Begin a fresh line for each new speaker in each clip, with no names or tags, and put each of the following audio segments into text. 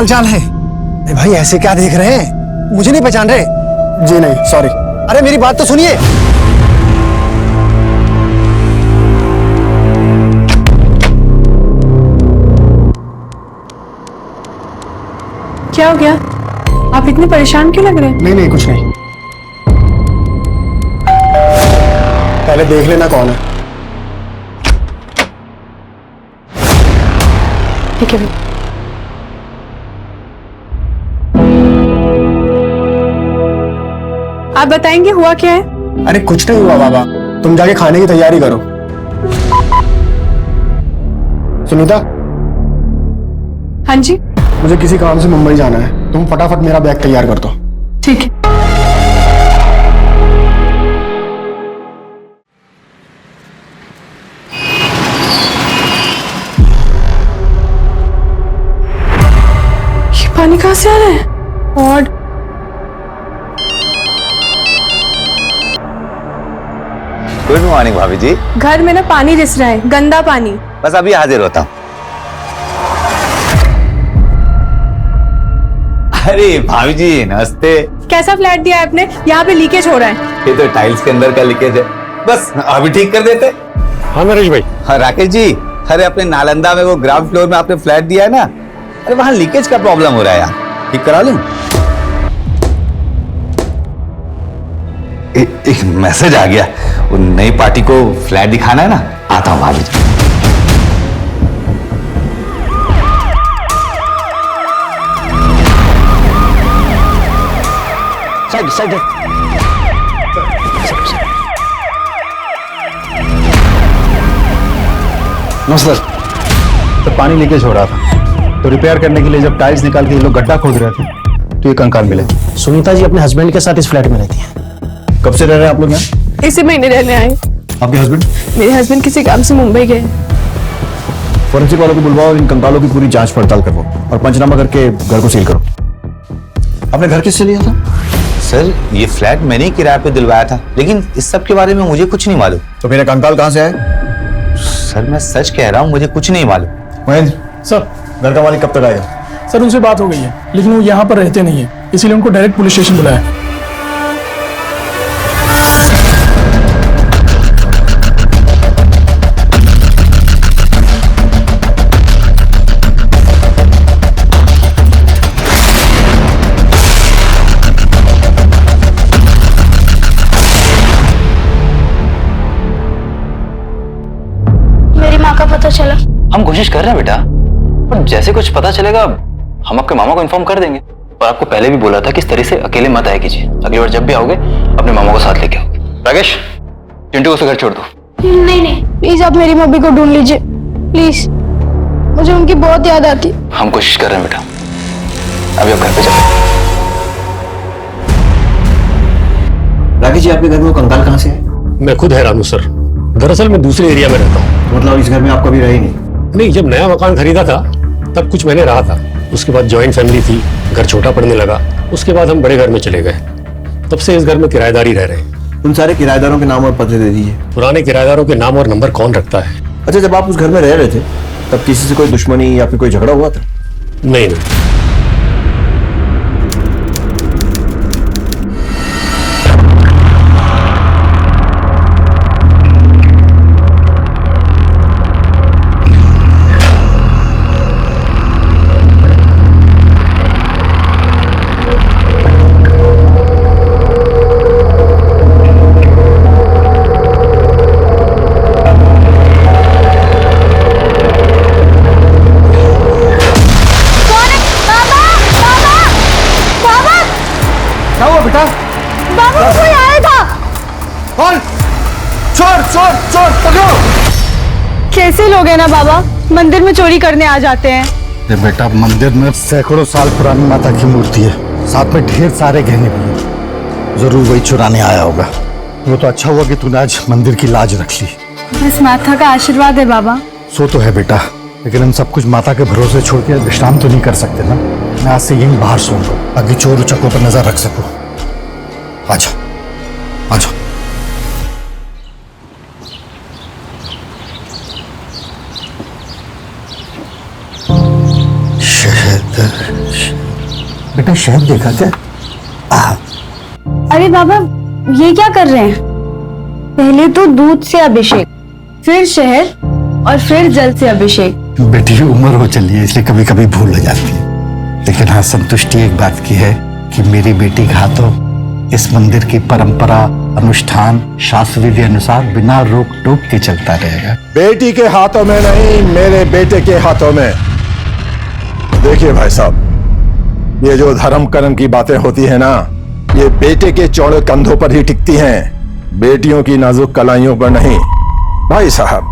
हाल चाल है? अरे भाई ऐसे क्या देख रहे हैं, मुझे नहीं पहचान रहे?
जी नहीं, सॉरी।
अरे मेरी बात तो सुनिए।
क्या हो गया? आप इतने परेशान क्यों लग रहे हैं?
नहीं नहीं, कुछ नहीं। पहले देख लेना कौन है।
ठीक है भाई। आप बताएंगे हुआ क्या है?
अरे कुछ नहीं हुआ बाबा, तुम जाके खाने की तैयारी करो। सुनीता,
हाँ जी।
मुझे किसी काम से मुंबई जाना है, तुम फटाफट मेरा बैग तैयार कर दो।
ठीक है। ये पानी कहाँ से आ रहा है? और
गुड मॉर्निंग भाभी जी।
घर में ना पानी रिस रहा है, गंदा पानी।
बस अभी हाजिर होता हूँ। अरे भाभी जी नमस्ते।
कैसा फ्लैट दिया है आपने? यहाँ पे लीकेज हो रहा है।
ये तो टाइल्स के अंदर का लीकेज है, बस अभी ठीक कर देते।
हाँ नरेश भाई।
हाँ राकेश जी, अरे अपने नालंदा में वो ग्राउंड फ्लोर में आपने फ्लैट दिया है ना, अरे वहां लीकेज का प्रॉब्लम हो रहा है यार, ठीक करा लूं? एक मैसेज आ गया, वो नई पार्टी को फ्लैट दिखाना है ना, आता हूँ भाभी जी।
साइड
नमस्कार। तो पानी लीकेज हो रहा था, तो रिपेयर करने के लिए जब टाइल्स निकाल के ये लोग गड्ढा खोद रहे थे तो ये कंकाल मिले।
सुनीता जी अपने हस्बैंड के साथ इस फ्लैट में रहती हैं।
कब से रह रहे हैं आप लोग यहाँ?
इसी महीने रहने आए।
आपके हस्बैंड?
मेरे हस्बैंड किसी काम से मुंबई गए।
फॉरेंसिक वालों को बुलवाओ और इन कंकालों की पूरी जांच पड़ताल करवाओ और पंचनामा करके घर को सील करो। आपने घर किससे लिया था?
सर ये फ्लैट मैंने ही किराए पे दिलवाया था, लेकिन इस सब के बारे में मुझे कुछ नहीं मालूम।
तो मेरे कंकाल कहाँ से आए?
सर मैं सच कह रहा हूँ, मुझे कुछ नहीं मालूम।
महेंद्र
सर,
घर का मालिक कब तक आएगा?
सर उनसे बात हो गई है, लेकिन वो यहाँ पर रहते नहीं है, इसीलिए उनको डायरेक्ट पुलिस स्टेशन बुलाया।
मेरी माँ का पता चला।
हम कोशिश कर रहे हैं बेटा, पर जैसे कुछ पता चलेगा हम आपके मामा को इन्फॉर्म कर देंगे। और आपको पहले भी बोला था कि इस तरह से अकेले मत आया कीजिए, अगली बार जब भी आओगे अपने मामा को साथ लेके आओ। राकेश, चिंटू को उसे घर छोड़ दो।
नहीं नहीं, प्लीज आप मेरी मम्मी को ढूंढ लीजिए, प्लीज, मुझे उनकी बहुत याद आती।
हम कोशिश कर रहे हैं बेटा, अभी आप घर पे चलो।
राकेश जी, आपके घर में वो कंकाल कहाँ से है?
मैं खुद हैरान हूँ सर, दरअसल मैं दूसरे एरिया में रहता हूँ।
मतलब इस घर में आप कभी रहे नहीं?
नहीं, जब नया मकान खरीदा था तब कुछ महीने रहा था, उसके बाद जॉइंट फैमिली थी, घर छोटा पड़ने लगा, उसके बाद हम बड़े घर में चले गए। तब से इस घर में किराएदारी रह रहे हैं।
उन सारे किराएदारों के नाम और पते दे दीजिए।
पुराने किराएदारों के नाम और नंबर कौन रखता है?
अच्छा, जब आप उस घर में रह रहे थे तब किसी से कोई दुश्मनी या फिर कोई झगड़ा हुआ था?
नहीं नहीं।
कैसे लोग हैं ना बाबा, मंदिर में चोरी करने आ जाते हैं।
ये बेटा, मंदिर में सैकड़ों साल पुरानी माता की मूर्ति है, साथ में ढेर सारे गहने भी हैं। जरूर वही चुराने आया होगा। वो तो अच्छा हुआ कि तूने आज मंदिर की लाज रख ली।
बस माता का आशीर्वाद है बाबा।
सो तो है बेटा, लेकिन हम सब कुछ माता के भरोसे छोड़ के विश्राम तो नहीं कर सकते ना। मैं आज से यहीं बाहर सोऊंगा ताकि चोर उचकों पर नजर रख सकूं। आजा आजा। शहद बेटा शहद देखा क्या?
अरे बाबा, ये क्या कर रहे हैं? पहले तो दूध से अभिषेक, फिर शहद और फिर जल से अभिषेक।
बेटी उम्र हो चली है इसलिए कभी कभी भूल हो जाती है, लेकिन हाँ संतुष्टि एक बात की है कि मेरी बेटी के हाथों इस मंदिर की परंपरा, अनुष्ठान, शास्त्र विधि अनुसार बिना रोक टोक के चलता रहेगा।
बेटी के हाथों में नहीं, मेरे बेटे के हाथों में। देखिए भाई साहब, ये जो धर्म कर्म की बातें होती है ना, ये बेटे के चौड़े कंधों पर ही टिकती हैं, बेटियों की नाजुक कलाइयों पर नहीं। भाई साहब,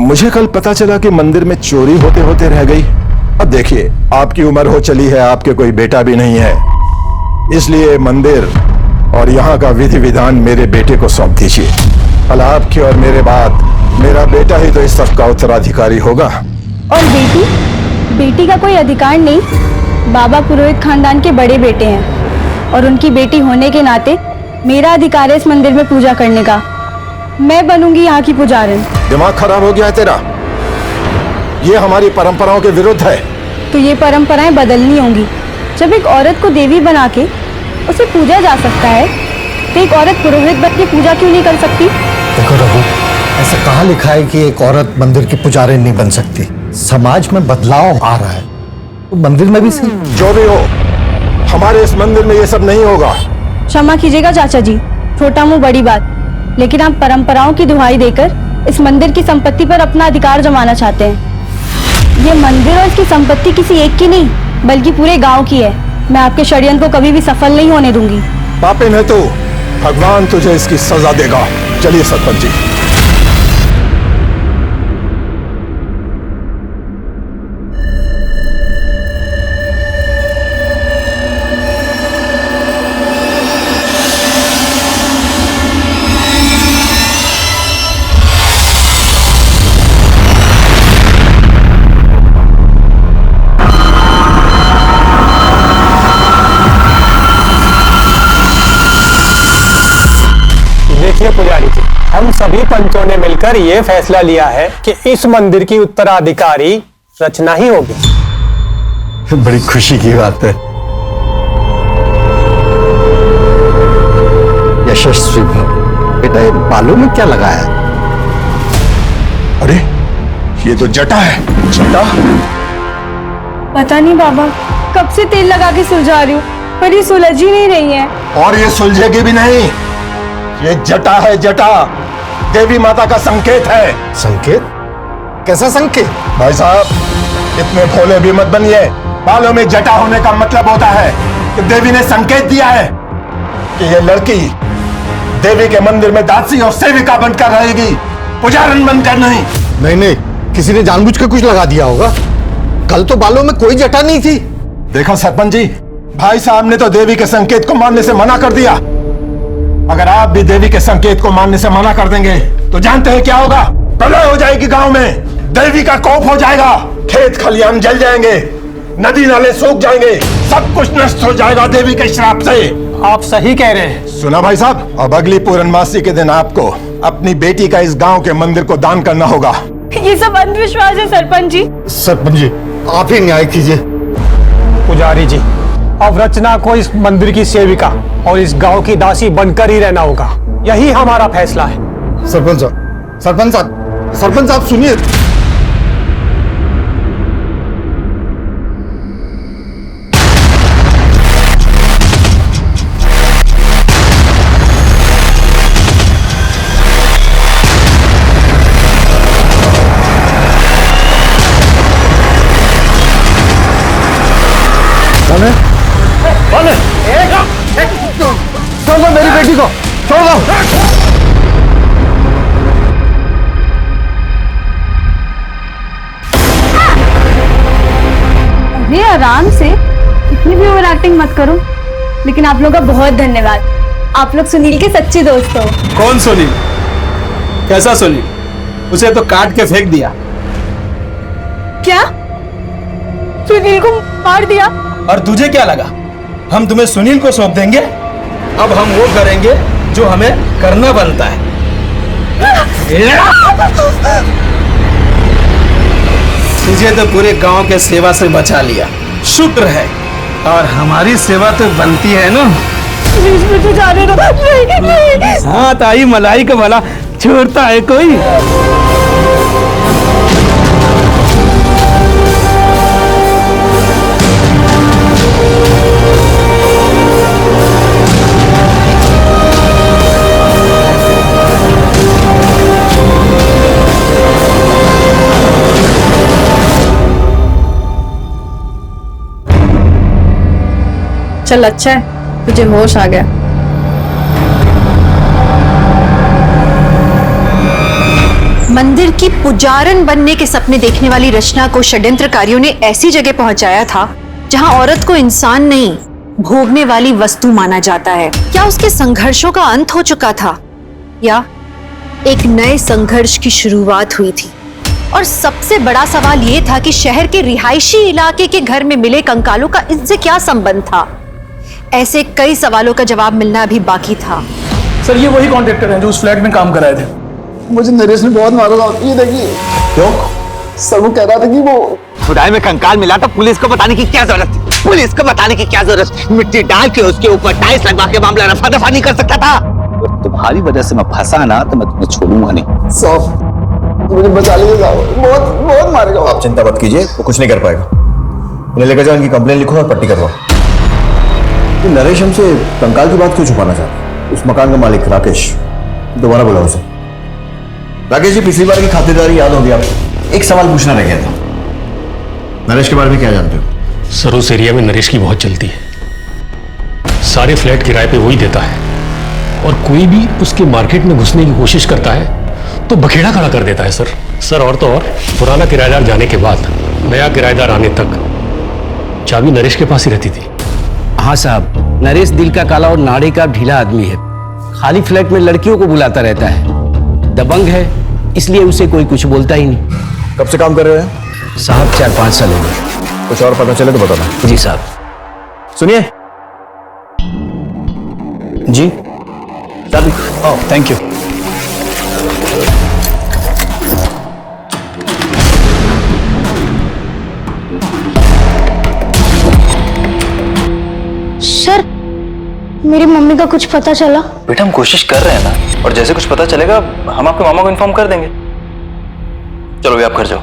मुझे कल पता चला कि मंदिर में चोरी होते होते रह गई। अब देखिए, आपकी उम्र हो चली है, आपके कोई बेटा भी नहीं है, इसलिए मंदिर और यहाँ का विधि विधान मेरे बेटे को सौंप दीजिए। कल आपके और मेरे बाद मेरा बेटा ही तो इस सब का उत्तराधिकारी होगा।
और बेटी का कोई अधिकार नहीं। बाबा पुरोहित खानदान के बड़े बेटे हैं और उनकी बेटी होने के नाते मेरा अधिकार है इस मंदिर में पूजा करने का। मैं बनूंगी यहाँ की पुजारन।
दिमाग खराब हो गया है तेरा? ये हमारी परंपराओं के विरुद्ध है।
तो ये परंपराएं बदलनी होंगी। जब एक औरत को देवी बना के उसे पूजा जा सकता है, तो एक औरत पुरोहित बन के पूजा क्यों नहीं कर सकती?
देखो रघु, ऐसा कहाँ लिखा है कि एक औरत मंदिर की पुजारी नहीं बन सकती? समाज में बदलाव आ रहा है, तो मंदिर में भी सही।
जो भी हो, हमारे इस मंदिर में ये सब नहीं होगा।
क्षमा कीजिएगा चाचा जी, छोटा मुंह बड़ी बात, लेकिन आप परंपराओं की दुहाई देकर इस मंदिर की संपत्ति पर अपना अधिकार जमाना चाहते हैं। ये मंदिर और इसकी संपत्ति किसी एक की नहीं, बल्कि पूरे गांव की है। मैं आपके षड्यंत्र को कभी भी सफल नहीं होने दूंगी।
पापिन है तू, भगवान तुझे इसकी सजा देगा। चलिए सरपंच जी।
देखिए पुजारी जी, हम सभी पंचों ने मिलकर ये फैसला लिया है कि इस मंदिर की उत्तराधिकारी रचना ही होगी।
बड़ी खुशी की बात है। यशस्वी भव। बेटा ये बालों में क्या लगाया है?
अरे ये तो जटा है। जटा?
पता नहीं बाबा, कब से तेल लगा के सुलझा रही हूँ, पर ये सुलझ ही नहीं रही है।
और ये सुलझेगी भी नहीं। ये जटा है, जटा देवी माता का संकेत है।
संकेत? कैसा संकेत?
भाई साहब, इतने भोले भी मत बनिए। बालों में जटा होने का मतलब होता है कि देवी ने संकेत दिया है कि ये लड़की देवी के मंदिर में दासी और सेविका बनकर रहेगी, पुजारन बनकर नहीं।
नहीं नहीं, किसी ने जानबूझ के कुछ लगा दिया होगा। कल तो बालों में कोई जटा नहीं थी।
देखो सरपंच जी, भाई साहब ने तो देवी के संकेत को मानने से मना कर दिया। अगर आप भी देवी के संकेत को मानने से मना कर देंगे तो जानते हैं क्या होगा? प्रलय हो जाएगी गांव में, देवी का कोप हो जाएगा, खेत खलियान जल जाएंगे, नदी नाले सूख जाएंगे, सब कुछ नष्ट हो जाएगा देवी के श्राप से।
आप सही कह रहे हैं।
सुना भाई साहब, अब अगली पूर्णमासी के दिन आपको अपनी बेटी का इस गांव के मंदिर को दान करना होगा।
ये सब अंधविश्वास है सरपंच जी।
सरपंच जी, आप ही न्याय कीजिए।
पुजारी जी, अब रचना को इस मंदिर की सेविका और इस गांव की दासी बनकर ही रहना होगा। यही हमारा फैसला है।
सरपंच साहब, सरपंच साहब, सरपंच साहब सुनिए। छोड़ दो मेरी बेटी को, छोड़ दो।
अरे आराम से, इतनी भी ओवर एक्टिंग मत करो। लेकिन आप लोगों का बहुत धन्यवाद, आप लोग सुनील के सच्चे दोस्त हो।
कौन सुनील? कैसा सुनील? उसे तो काट के फेंक दिया।
क्या? सुनील को मार दिया?
और तुझे क्या लगा हम तुम्हें सुनील को सौंप देंगे? अब हम वो करेंगे जो हमें करना बनता है। तुझे तो पूरे गांव के सेवा से बचा लिया, शुक्र है। और हमारी सेवा तो बनती है ना।
मुझे जाने दो। नहीं, नहीं।
हाँ ताई मलाई का भला छोड़ता है कोई।
चल अच्छा है तुझे होश आ गया।
मंदिर की पुजारन बनने के सपने देखने वाली रचना को षड्यंत्रकारियों ने ऐसी जगह पहुंचाया था जहां औरत को इंसान नहीं भोगने वाली वस्तु माना जाता है। क्या उसके संघर्षों का अंत हो चुका था या एक नए संघर्ष की शुरुआत हुई थी? और सबसे बड़ा सवाल यह था कि शहर के रिहायशी इलाके के घर में मिले कंकालों का इनसे क्या संबंध था? ऐसे कई सवालों का जवाब मिलना अभी बाकी था।
सर ये वही कॉन्ट्रैक्टर हैं जो उस फ्लैट में काम कर रहे थे।
मुझे नरेश ने बहुत मारा था, ये देखिए।
क्यों?
सर वो कह रहा था कि वो
खुदाई में कंकाल मिला तो पुलिस को बताने की क्या जरूरत थी? पुलिस को बताने की क्या जरूरत? मिट्टी डाल के उसके ऊपर टाइल्स लगवा के मामला रफा दफा नहीं कर सकता था? और तुम्हारी वजह से मैं फंसा ना तो मैं तुम्हें छोड़ूंगा नहीं।
साहब मुझे बचा लीजिए साहब, बहुत बहुत मारेगा।
आप चिंता मत कीजिए, वो कुछ नहीं कर पाएगा। उन्हें लेकर जाओ, इनकी कंप्लेन लिखो और पट्टी करवाओ। तो नरेश हमसे कंकाल की बात क्यों छुपाना चाहता है? उस मकान का मालिक राकेश, दोबारा बुलाओ उसे। राकेश जी, पिछली बार की खातिरदारी याद होगी आपको? एक सवाल पूछना रह गया था। नरेश के बारे में क्या जानते हो?
सर उस एरिया में नरेश की बहुत चलती है। सारे फ्लैट किराए पे वही देता है और कोई भी उसके मार्केट में घुसने की कोशिश करता है तो बखेड़ा खड़ा कर देता है सर और तो और पुराना किराएदार जाने के बाद नया किराएदार आने तक चाबी नरेश के पास ही रहती थी।
हाँ साहब, नरेश दिल का काला और नाड़े का ढीला आदमी है। खाली फ्लैट में लड़कियों को बुलाता रहता है। दबंग है, इसलिए उसे कोई कुछ बोलता ही नहीं।
कब से काम कर रहे हैं
साहब? 4-5 साल हो गए।
कुछ और पता चले तो बताना।
जी साहब।
सुनिए
जी
चाबी।
Thank you.
सर मेरी मम्मी का कुछ पता चला?
बेटा हम कोशिश कर रहे हैं ना, और जैसे कुछ पता चलेगा हम आपके मामा को इन्फॉर्म कर देंगे। चलो भी आप घर जाओ।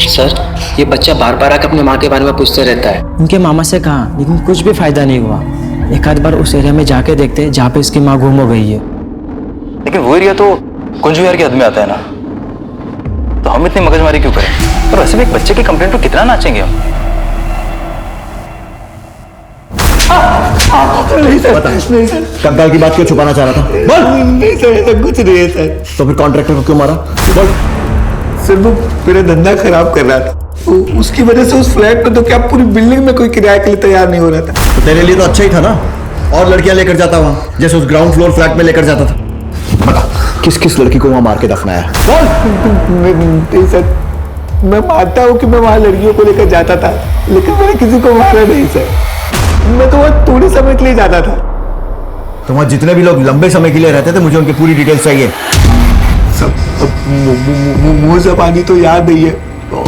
सर ये बच्चा बार बार आकर अपने माँ के बारे में पूछते रहता है। उनके मामा से कहा, लेकिन कुछ भी फायदा नहीं हुआ। एक आध बार उस एरिया में जाके देखते जहाँ पे इसकी माँ गुम हो गई है।
लेकिन वो एरिया तो कुंज विहार के हद में आता है ना, तो हम इतनी मगजमारी क्यों करें? और वैसे भी एक बच्चे की कंप्लेंट पर कितना नाचेंगे हम?
नहीं सर। कंकाल की बात क्यों छुपाना चाह रहा था? बोल।
नहीं सर, ऐसा कुछ नहीं है सर।
तो फिर कॉन्ट्रैक्टर को क्यों मारा? बोल।
सर वो मेरा धंधा खराब कर रहा था, उसकी वजह से उस फ्लैट में तो क्या पूरी बिल्डिंग में कोई किराए के लिए तैयार नहीं हो रहा था।
तो तेरे लिए तो अच्छा ही था ना, और लड़कियां लेकर जाता वहां, जैसे उस ग्राउंड फ्लोर फ्लैट में लेकर जाता था। बता किस किस लड़की को वहां मार के दफनाया?
नहीं सर, मैं मानता हूँ कि मैं वहां लड़कियों को लेकर जाता था, लेकिन मैंने किसी को मारा नहीं सर। मैं तो वहां थोड़े समय के लिए जाता था।
तो वहां जितने भी लोग लंबे समय के लिए रहते थे, मुझे उनकी पूरी डिटेल्स चाहिए।
सब मुंह जबानी तो याद नहीं है,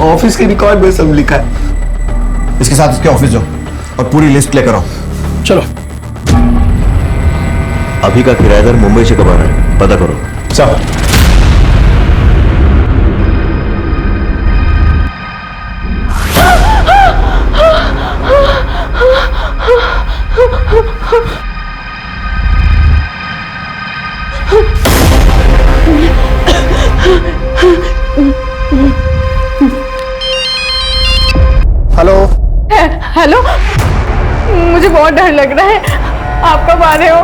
ऑफिस के रिकॉर्ड में सब लिखा है।
इसके साथ उसके ऑफिस जाओ और पूरी लिस्ट लेकर आओ।
चलो।
अभी का किराएदार मुंबई से कब आ रहा है, पता करो।
साहब
हेलो।
हेलो, मुझे बहुत डर लग रहा है। आप कब आ रहे हो?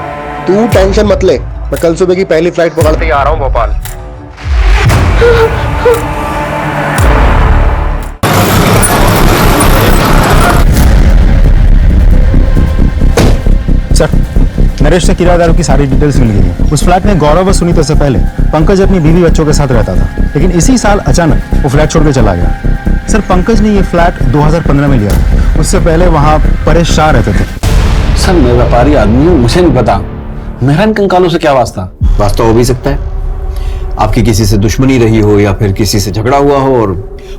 तू टेंशन मत ले, मैं कल सुबह की पहली फ्लाइट पकड़ते ही आ रहा हूँ भोपाल।
सर नरेश से किराएदारों की सारी डिटेल्स मिल गई है। उस फ्लैट में गौरव और सुनीता से पहले पंकज अपनी बीवी बच्चों के साथ रहता था, लेकिन इसी साल अचानक वो फ्लैट छोड़ के चला गया। सर पंकज ने ये फ्लैट 2015 में लिया, उससे पहले वहाँ परेश शाह रहते थे।
सर मैं व्यापारी आदमी हूँ, मुझे नहीं पता मेरा इन कंकालों से क्या वास्ता।
वास्ता हो भी सकता है, आपकी किसी से दुश्मनी रही हो या फिर किसी से झगड़ा हुआ हो और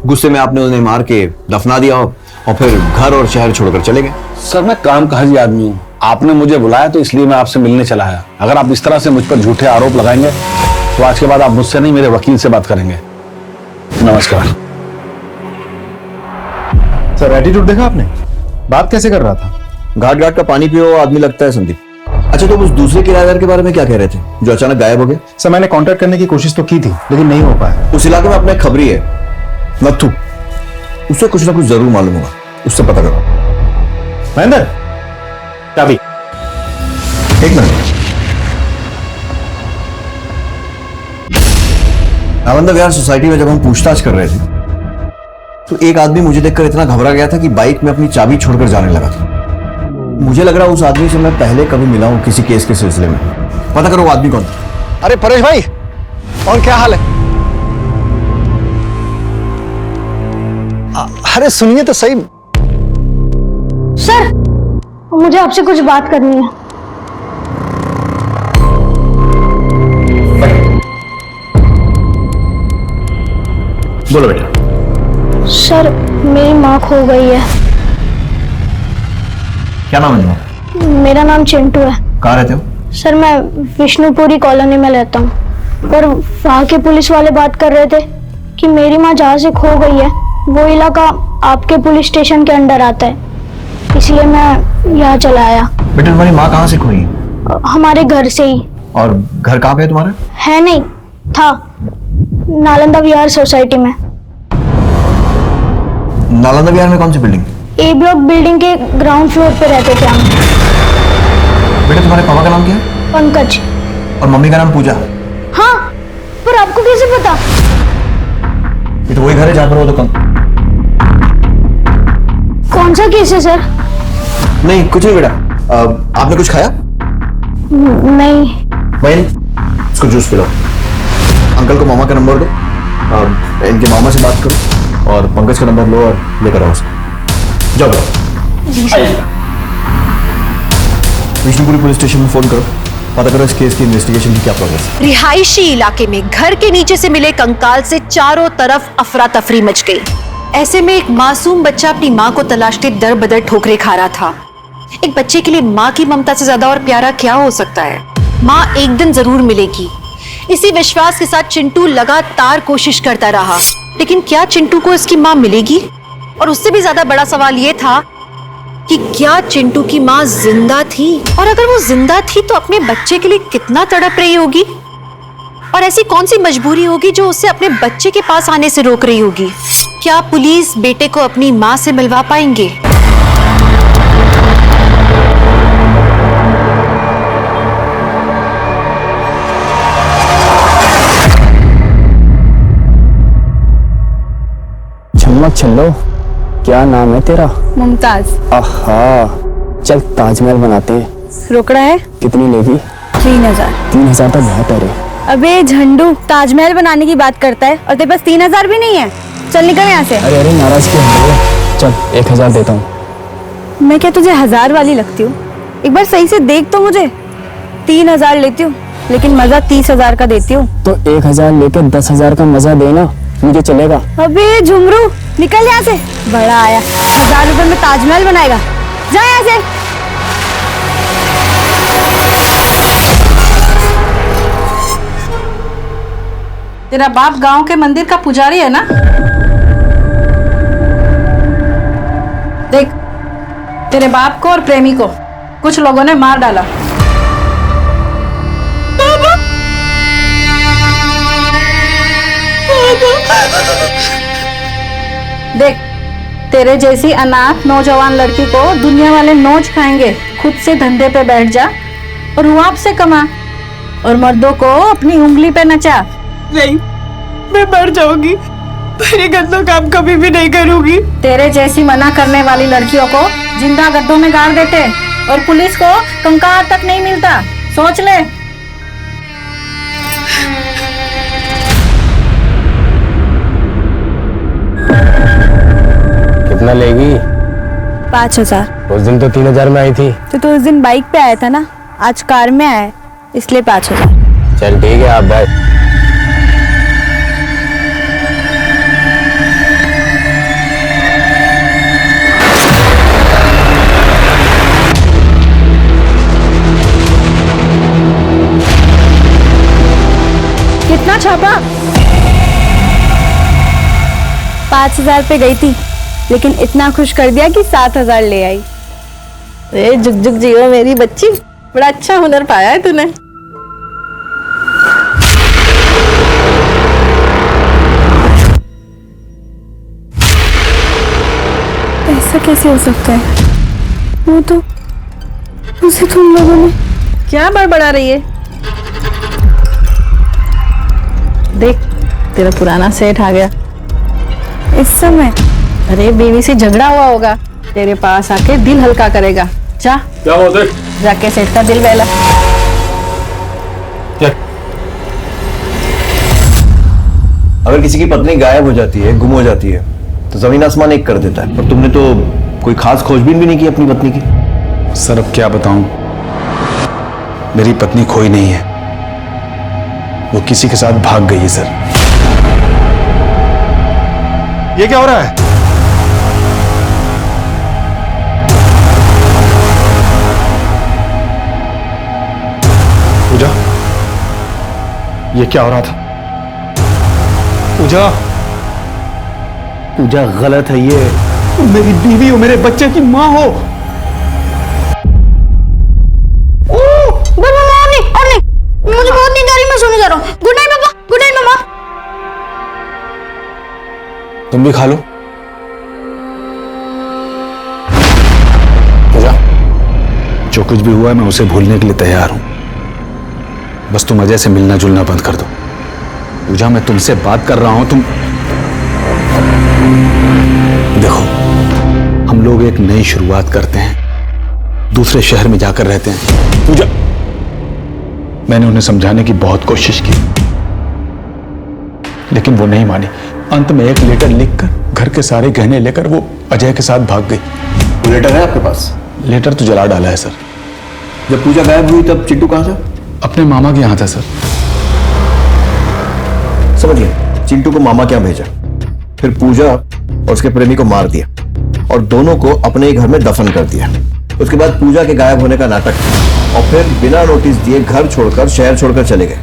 गुस्से में आपने उन्हें मार के दफना दिया हो और फिर घर और शहर छोड़कर चले गए।
सर मैं काम काजी आदमी हूँ, आपने मुझे बुलाया तो इसलिए मैं आपसे मिलने चला आया। अगर आप इस तरह से मुझ पर झूठे आरोप लगाएंगे तो आज के बाद आप मुझसे नहीं मेरे वकील से बात करेंगे। नमस्कार।
सर एटीट्यूड देखा आपने, बात कैसे कर रहा था?
घाट घाट का पानी पियो आदमी लगता है संदीप। अच्छा तो उस दूसरे किराएदार के बारे में क्या कह रहे थे जो अचानक गायब हो गए?
सर मैंने कांटेक्ट करने की कोशिश तो की थी लेकिन नहीं हो पाया।
उस इलाके में अपना एक खबरी है नथु, उससे कुछ ना कुछ जरूर मालूम होगा, उससे पता करो।
महेंद्र चाबी।
एक मिनट। नालंदा विहार सोसाइटी में जब हम पूछताछ कर रहे थे तो एक आदमी मुझे देखकर इतना घबरा गया था कि बाइक में अपनी चाबी छोड़कर जाने लगा था। मुझे लग रहा उस आदमी से मैं पहले कभी मिला हूं किसी केस के सिलसिले में। पता करो वो आदमी कौन था।
अरे परेश भाई, और क्या हाल है? अरे सुनिए तो सही।
सर मुझे आपसे कुछ बात करनी है।
बोलो बेटा।
सर मेरी माँ खो गई है।
क्या नाम है तुम्हारा?
मेरा नाम चिंटू है।
कहाँ रहते हो?
सर मैं विष्णुपुरी कॉलोनी में रहता हूँ, पर वहाँ के पुलिस वाले बात कर रहे थे कि मेरी माँ जहाँ से खो गई है वो इलाका आपके पुलिस स्टेशन के अंडर आता है, इसलिए मैं यहाँ चला आया।
बेटा तुम्हारी माँ कहाँ से खोई?
हमारे घर से ही।
और घर कहाँ पे है तुम्हारा?
है नहीं, था नालंदा विहार सोसाइटी में।
नालंदा विहार में कौन सी बिल्डिंग?
ए ब्लॉक बिल्डिंग के ग्राउंड फ्लोर पे रहते थे हम।
बेटा तुम्हारे पापा का नाम क्या है?
पंकज।
और मम्मी का नाम पूजा।
हाँ, पर आपको कैसे पता?
ये तो वही घर है जहाँ पर वो दुकान।
कौन सा केस है सर?
नहीं कुछ नहीं बेटा। आपने कुछ खाया?
नहीं।
भाई इसको जूस पिलाओ। अंकल को मामा का नंबर दो, इनके मामा से बात करो और पंकज का नंबर लो और लेकर आओ उसको। जाओ विष्णुपुरी पुलिस स्टेशन में फोन करो, पता करो इस केस की इन्वेस्टिगेशन की क्या प्रोग्रेस है।
रिहायशी इलाके में घर के नीचे से मिले कंकाल से चारों तरफ अफरा तफरी मच गई। ऐसे में एक मासूम बच्चा अपनी माँ को तलाशते दर बदर ठोकरे खा रहा था। एक बच्चे के लिए माँ की ममता से ज्यादा और प्यारा क्या हो सकता है? माँ एक दिन जरूर मिलेगी, इसी विश्वास के साथ चिंटू लगातार कोशिश करता रहा। लेकिन क्या चिंटू को इसकी माँ मिलेगी? और उससे भी ज्यादा बड़ा सवाल यह था कि क्या चिंटू की माँ जिंदा थी? और अगर वो जिंदा थी तो अपने बच्चे के लिए कितना तड़प रही होगी? और ऐसी कौन सी मजबूरी होगी जो उसे अपने बच्चे के पास आने से रोक रही होगी? क्या पुलिस बेटे को अपनी माँ से मिलवा पाएंगे?
चम्मच छल्लो, क्या नाम है तेरा?
मुमताज।
आहा, चल ताजमहल बनाते हैं।
रोकड़ा है?
कितनी लेगी?
3000।
3000 तो बहुत है रे।
अबे झंडू, ताजमहल बनाने की बात करता है और तेरे पास 3000 भी नहीं है। चल निकल यहाँ से।
अरे अरे नाराज क्यों हो? चल 1000 देता हूँ।
मैं क्या तुझे 1000 वाली लगती हूँ? एक बार सही से देख तो मुझे। 3000 लेती हूँ लेकिन मजा 30,000 का देती हूँ।
तो 1000 लेके 10,000 का मजा देना, मुझे चलेगा।
अबे झुमरू निकल यहाँ से, बड़ा आया। 1000 रुपए में ताजमहल बनाएगा, जा यहाँ से।
तेरा बाप गांव के मंदिर का पुजारी है ना? देख, तेरे बाप को और प्रेमी को कुछ लोगों ने मार डाला। देख, तेरे जैसी अनाथ नौजवान लड़की को दुनिया वाले नोच खाएंगे। खुद से धंधे पे बैठ जा और रुआब से कमा और मर्दों को अपनी उंगली पे नचा।
नहीं, मैं मर जाऊंगी, मेरे गंदा काम कभी भी नहीं करूंगी।
तेरे जैसी मना करने वाली लड़कियों को जिंदा गड्ढों में गाड़ देते और पुलिस को कंकाल तक नहीं मिलता, सोच ले।
कितना लेगी?
5000।
उस दिन तो 3000 में आई थी।
तो उस दिन बाइक पे आया था ना, आज कार में आया है, इसलिए 5000।
चल ठीक है, आप बैठ।
कितना छापा?
5,000 पे गई थी, लेकिन इतना खुश कर दिया कि 7,000 ले आई।
ए जुग जुग जियो मेरी बच्ची, बड़ा अच्छा हुनर पाया है तूने।
ऐसा कैसे हो सकता है? वो तो उसे तुम लोगों ने
क्या बड़बड़ा रही है? देख, तेरा पुराना सेठ आ गया
इस समय।
अरे बीवी से झगड़ा हुआ होगा, तेरे पास आके दिल हल्का करेगा। जा,
क्या हुआ देख?
जाके सेठ का दिल बहला।
अगर किसी की पत्नी गायब हो जाती है, गुम हो जाती है, तो जमीन आसमान एक कर देता है। और तुमने तो कोई खास खोजबीन भी नहीं की अपनी पत्नी की।
सर अब क्या बताऊं, मेरी पत्नी खोई नहीं है, वो किसी के साथ भाग गई है सर।
ये क्या हो रहा है? पूजा, ये क्या हो रहा था?
पूजा,
पूजा गलत है ये।
तुम मेरी बीवी हो, मेरे बच्चे की माँ हो।
मुझे बहुत नींद आ रही, मैं सोने जा रहा हूँ। गुड नाइट पापा, गुड नाइट मम्मा।
तुम भी खा लो। पूजा, जो कुछ भी हुआ है मैं उसे भूलने के लिए तैयार हूं, बस तुम अजय से मिलना जुलना बंद कर दो। पूजा, मैं तुमसे बात कर रहा हूं, तुम देखो, हम लोग एक नई शुरुआत करते हैं, दूसरे शहर में जाकर रहते हैं। पूजा, मैंने उन्हें समझाने की बहुत कोशिश की, लेकिन वो नहीं मानी। अंत में एक लेटर लिखकर घर के सारे गहने लेकर वो अजय के साथ भाग गई।
वो लेटर है आपके पास?
लेटर तो जला डाला है सर।
जब पूजा गायब हुई तब चिंटू कहाँ था?
अपने मामा के यहाँ था सर।
समझ गया, चिंटू को मामा क्या भेजा, फिर पूजा और उसके प्रेमी को मार दिया और दोनों को अपने ही घर में दफन कर दिया। उसके बाद पूजा के गायब होने का नाटक और फिर बिना नोटिस दिए घर छोड़कर, शहर छोड़कर चले गए।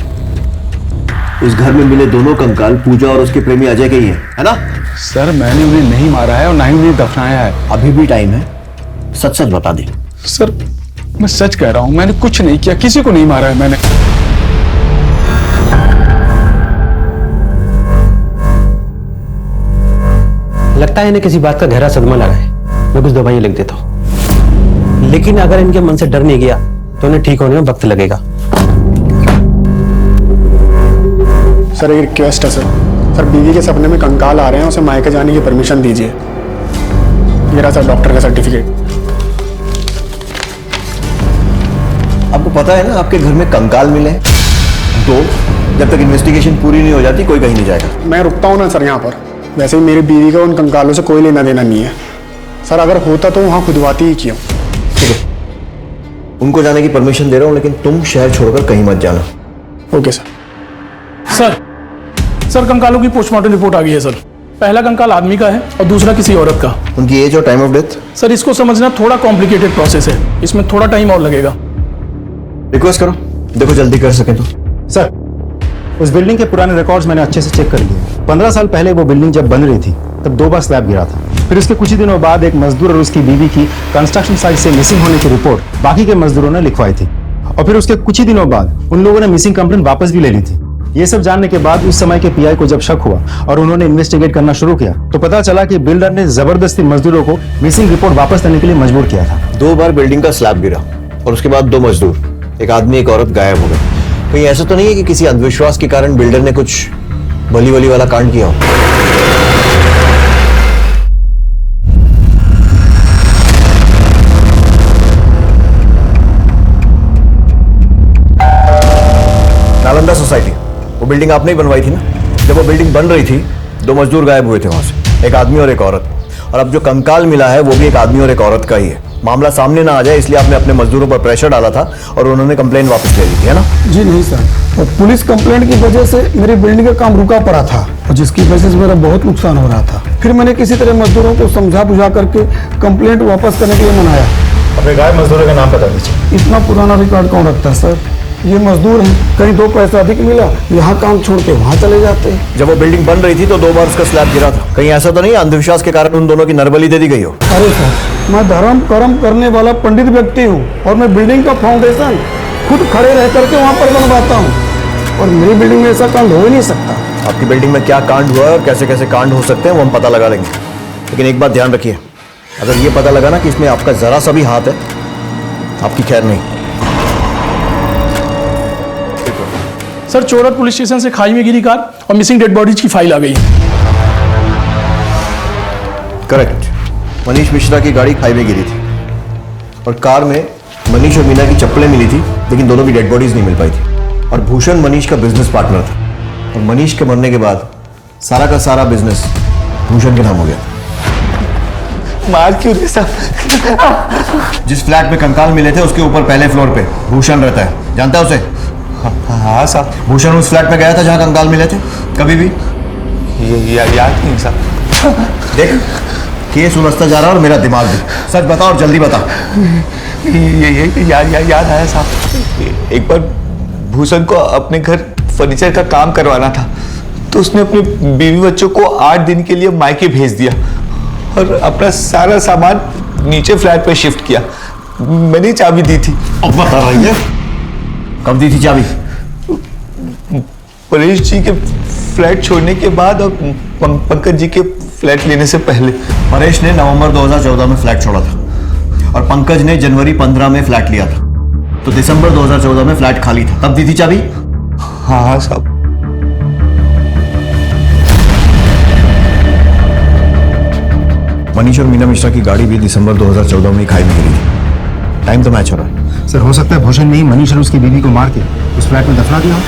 उस घर में मिले दोनों कंकाल पूजा और उसके प्रेमी अजय के ही है ना?
सर मैंने उन्हें नहीं मारा है और ना ही उन्हें दफनाया है।
अभी भी टाइम है, सच सच बता दे।
सर मैं सच कह रहा हूं, मैंने कुछ नहीं किया, किसी को नहीं मारा है मैंने।
लगता है इन्हें किसी बात का गहरा सदमा लगा है। मैं कुछ दवाइयां लिख देता हूं, लेकिन अगर इनके मन से डर नहीं गया तो इन्हें ठीक होने में वक्त लगेगा।
सर एक रिक्वेस्ट है सर, बीवी के सपने में कंकाल आ रहे हैं, उसे मायके जाने की परमिशन दीजिए। ये रहा सर डॉक्टर का सर्टिफिकेट।
आपको पता है ना आपके घर में कंकाल मिले दो, जब तक इन्वेस्टिगेशन पूरी नहीं हो जाती कोई कहीं नहीं जाएगा।
मैं रुकता हूँ ना सर यहाँ पर, वैसे ही मेरी बीवी का उन कंकालों से कोई लेना देना नहीं है सर। अगर होता तो वहाँ खुदवाती ही क्यों।
ठीक है, उनको जाने की परमिशन दे रहा हूँ, लेकिन तुम शहर छोड़कर कहीं मत जाना।
Okay sir. सर कंकालों की पोस्टमार्टम रिपोर्ट आ गई है सर। पहला कंकाल आदमी का है और दूसरा किसी औरत का।
उनकी एज और टाइम ऑफ डेथ?
सर इसको समझना थोड़ा कॉम्प्लिकेटेड प्रोसेस है, इसमें थोड़ा टाइम और लगेगा।
रिक्वेस्ट करो, देखो जल्दी कर सकें तो।
सर उस बिल्डिंग के पुराने रिकॉर्ड्स मैंने अच्छे से चेक कर लिए। 15 साल पहले वो बिल्डिंग जब बन रही थी तब 2 बार स्लैब गिरा था। फिर उसके कुछ ही दिनों बाद एक मजदूर और उसकी बीवी की कंस्ट्रक्शन साइट से मिसिंग होने की रिपोर्ट बाकी के मजदूरों ने लिखवाई थी, और फिर उसके कुछ ही दिनों बाद उन लोगों ने मिसिंग कंप्लेंट वापस भी ले ली थी। ये सब जानने के बाद उस समय के पीआई को जब शक हुआ और उन्होंने इन्वेस्टिगेट करना शुरू किया तो पता चला कि बिल्डर ने जबरदस्ती मजदूरों को मिसिंग रिपोर्ट वापस देने के लिए मजबूर किया था।
2 बार बिल्डिंग का स्लैब गिरा और उसके बाद 2 मजदूर, एक आदमी एक औरत गायब हो गए। कहीं ऐसा तो नहीं है कि किसी अंधविश्वास के कारण बिल्डर ने कुछ भली वली वाला कांड किया हो? नालंदा सोसाइटी, वो बिल्डिंग आपने ही बनवाई थी ना? जब वो बिल्डिंग बन रही थी 2 मजदूर गायब हुए थे वहां से, एक आदमी और एक औरत। और अब जो कंकाल मिला है वो भी एक आदमी और एक औरत का ही है। मामला सामने ना आ जाए इसलिए आपने अपने मजदूरों पर प्रेशर डाला था और उन्होंने कंप्लेन वापस ले ली थी, है ना?
जी नहीं सर, और पुलिस कंप्लेंट की वजह से मेरी बिल्डिंग का काम रुका पड़ा था और जिसकी वजह से मेरा बहुत नुकसान हो रहा था। फिर मैंने किसी तरह मजदूरों को समझा बुझा करके कंप्लेंट वापस करने के लिए मनाया।
अपने गायब मजदूरों का नाम बता दीजिए।
इतना पुराना रिकॉर्ड कौन रखता है सर? ये मजदूर हैं, कहीं 2 पैसा अधिक मिला यहाँ काम छोड़ के वहाँ चले जाते हैं।
जब वो बिल्डिंग बन रही थी तो 2 बार उसका स्लैब गिरा था। कहीं ऐसा तो नहीं अंधविश्वास के कारण उन दोनों की नरबली दे दी गई हो?
अरे सर, मैं धर्म कर्म करने वाला पंडित व्यक्ति हूँ और मैं बिल्डिंग का फाउंडेशन खुद खड़े रह करके वहाँ पर बनवाता हूँ और मेरी बिल्डिंग में ऐसा कांड हो ही नहीं सकता।
आपकी बिल्डिंग में क्या कांड हुआ है और कैसे कैसे कांड हो सकते हैं वो हम पता लगा लेंगे, लेकिन एक बात ध्यान रखिए, अगर ये पता लगा ना कि इसमें आपका जरा सा भी हाथ है, आपकी खैर नहीं।
सर, चोरठ पुलिस स्टेशन से खाई में गिरी कार और मिसिंग डेड बॉडीज की फाइल आ गई है।
करेक्ट, मनीष मिश्रा की गाड़ी खाई में गिरी थी और कार में मनीष और मीना की चप्पलें मिली थी, लेकिन दोनों की डेड बॉडीज नहीं मिल पाई थी। और भूषण मनीष का बिजनेस पार्टनर था और मनीष के मरने के बाद सारा का सारा बिजनेस भूषण के नाम हो गया।
मार क्यों रहे साहब?
जिस फ्लैट में कंकाल मिले थे उसके ऊपर पहले फ्लोर पे भूषण रहता है, जानता है उसे?
हाँ साहब।
भूषण उस फ्लैट में गया था जहां कंकाल मिले थे कभी भी?
याद नहीं साहब।
देख, केस उलझता जा रहा है और मेरा दिमाग भी। सच बता और जल्दी बता।
याद आया साहब, एक बार भूषण को अपने घर फर्नीचर का काम करवाना था तो उसने अपने बीवी बच्चों को 8 दिन के लिए मायके भेज दिया और अपना सारा सामान नीचे फ्लैट पे शिफ्ट किया। मैंने चाबी दी थी।
अब बता रही है, कब दी थी चाबी?
परेश जी के फ्लैट छोड़ने के बाद और पंकज जी के फ्लैट लेने से पहले।
परेश ने नवंबर 2014 में फ्लैट छोड़ा था और पंकज ने जनवरी 15 में फ्लैट लिया था, तो दिसंबर 2014 में फ्लैट खाली था, तब दी थी चाबी?
हाँ साहब।
मनीष और मीना मिश्रा की गाड़ी भी दिसंबर 2014 में ही खाई में गिरी थी। टाइम तो मैच हो रहा है।
सर, हो सकता है भूषण ने ही मनीष और उसकी बीवी को मार के उस फ्लैट में दफना दिया हो।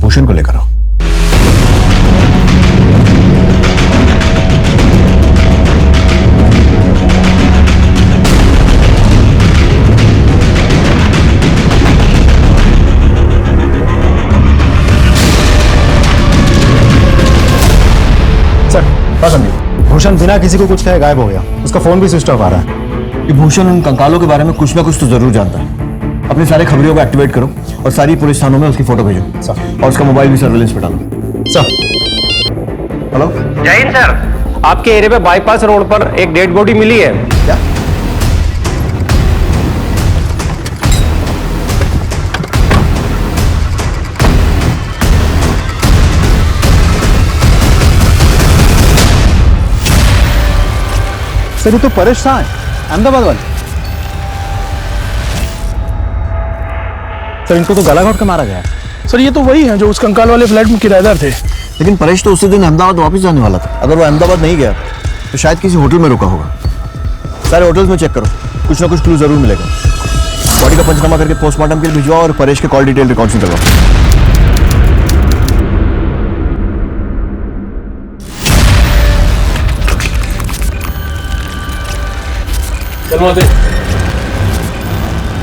भूषण को लेकर आओ।
भूषण बिना किसी को कुछ कहे गायब हो गया, उसका फोन भी स्विच ऑफ आ रहा है।
कि भूषण उन कंकालों के बारे में कुछ ना कुछ तो जरूर जानता है। अपने सारे खबरियों को एक्टिवेट करो और सारी पुलिस थानों में उसकी फोटो भेजो और उसका मोबाइल भी सर्विलेंस पे डालो। Sir, hello.
जय हिंद सर, आपके एरिया पे बाईपास रोड पर एक डेड बॉडी मिली है।
क्या?
सर, ये तो परेश शाह है, अहमदाबाद वाले। सर, इनको तो गला घोट के मारा गया है।
सर, ये तो वही हैं जो उस कंकाल वाले फ्लैट में किराएदार थे।
लेकिन परेश तो उसी दिन अहमदाबाद वापस जाने वाला था। अगर वो अहमदाबाद नहीं गया तो शायद किसी होटल में रुका होगा। सारे होटल्स में चेक करो, कुछ ना कुछ क्लू जरूर मिलेगा। बॉडी का पंचनामा करके पोस्टमार्टम के लिए भिजवाओ और परेश के कॉल डिटेल रिकॉर्ड करवाओ।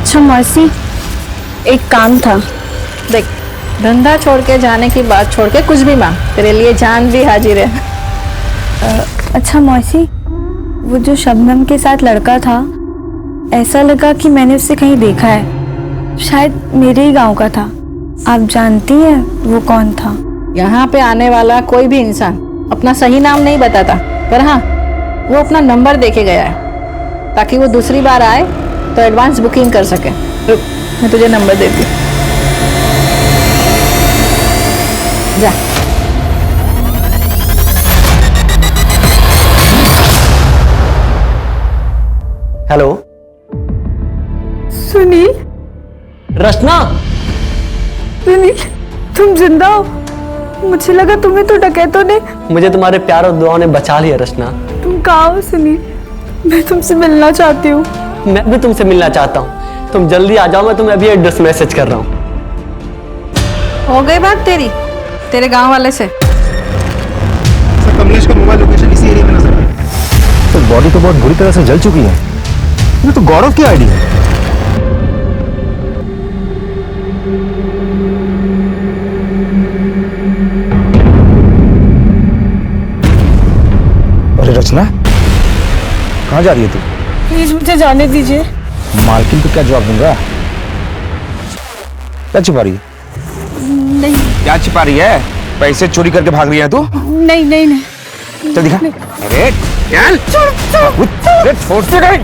अच्छा मौसी, एक काम था।
देख, धंधा छोड़ के जाने की बात छोड़ के कुछ भी मांग, तेरे लिए जान भी हाजिर है।
अच्छा मौसी, वो जो शबनम के साथ लड़का था, ऐसा लगा कि मैंने उसे कहीं देखा है, शायद मेरे ही गांव का था। आप जानती हैं वो कौन था?
यहाँ पे आने वाला कोई भी इंसान अपना सही नाम नहीं बताता, पर हाँ, वो अपना नंबर देके गया है ताकि वो दूसरी बार आए तो एडवांस बुकिंग कर सके। रुक, मैं तुझे नंबर देती हूँ, जा।
हेलो
सुनील।
रचना।
सुनील, तुम जिंदा हो? मुझे लगा तुम्हें तो डकैतों ने।
मुझे तुम्हारे प्यार और दुआओं ने बचा लिया रचना।
तुम कहाँ हो सुनील? मैं तुमसे मिलना चाहती हूँ।
मैं भी तुमसे मिलना चाहता हूँ, तुम जल्दी आ जाओ। मैं तुम्हें अभी एड्रेस मैसेज कर रहा हूँ।
हो गई बात तेरे गांव वाले से?
सर, कमलेश का मोबाइल लोकेशन इसी एरिया में नजर आया। तो बॉडी तो बहुत बुरी तरह से जल चुकी है। ये तो गौरव की आईडी है। अरे रचना, कहाँ जा रही है तू?
प्लीज मुझे जाने दीजिए।
मालकिन को क्या जवाब दूंगा?
क्या छिपा रही है?
नहीं
क्या छिपा रही है? पैसे चोरी करके भाग रही है तू?
नहीं नहीं नहीं।
चल दिखा। अरे चल छोड़ से गई।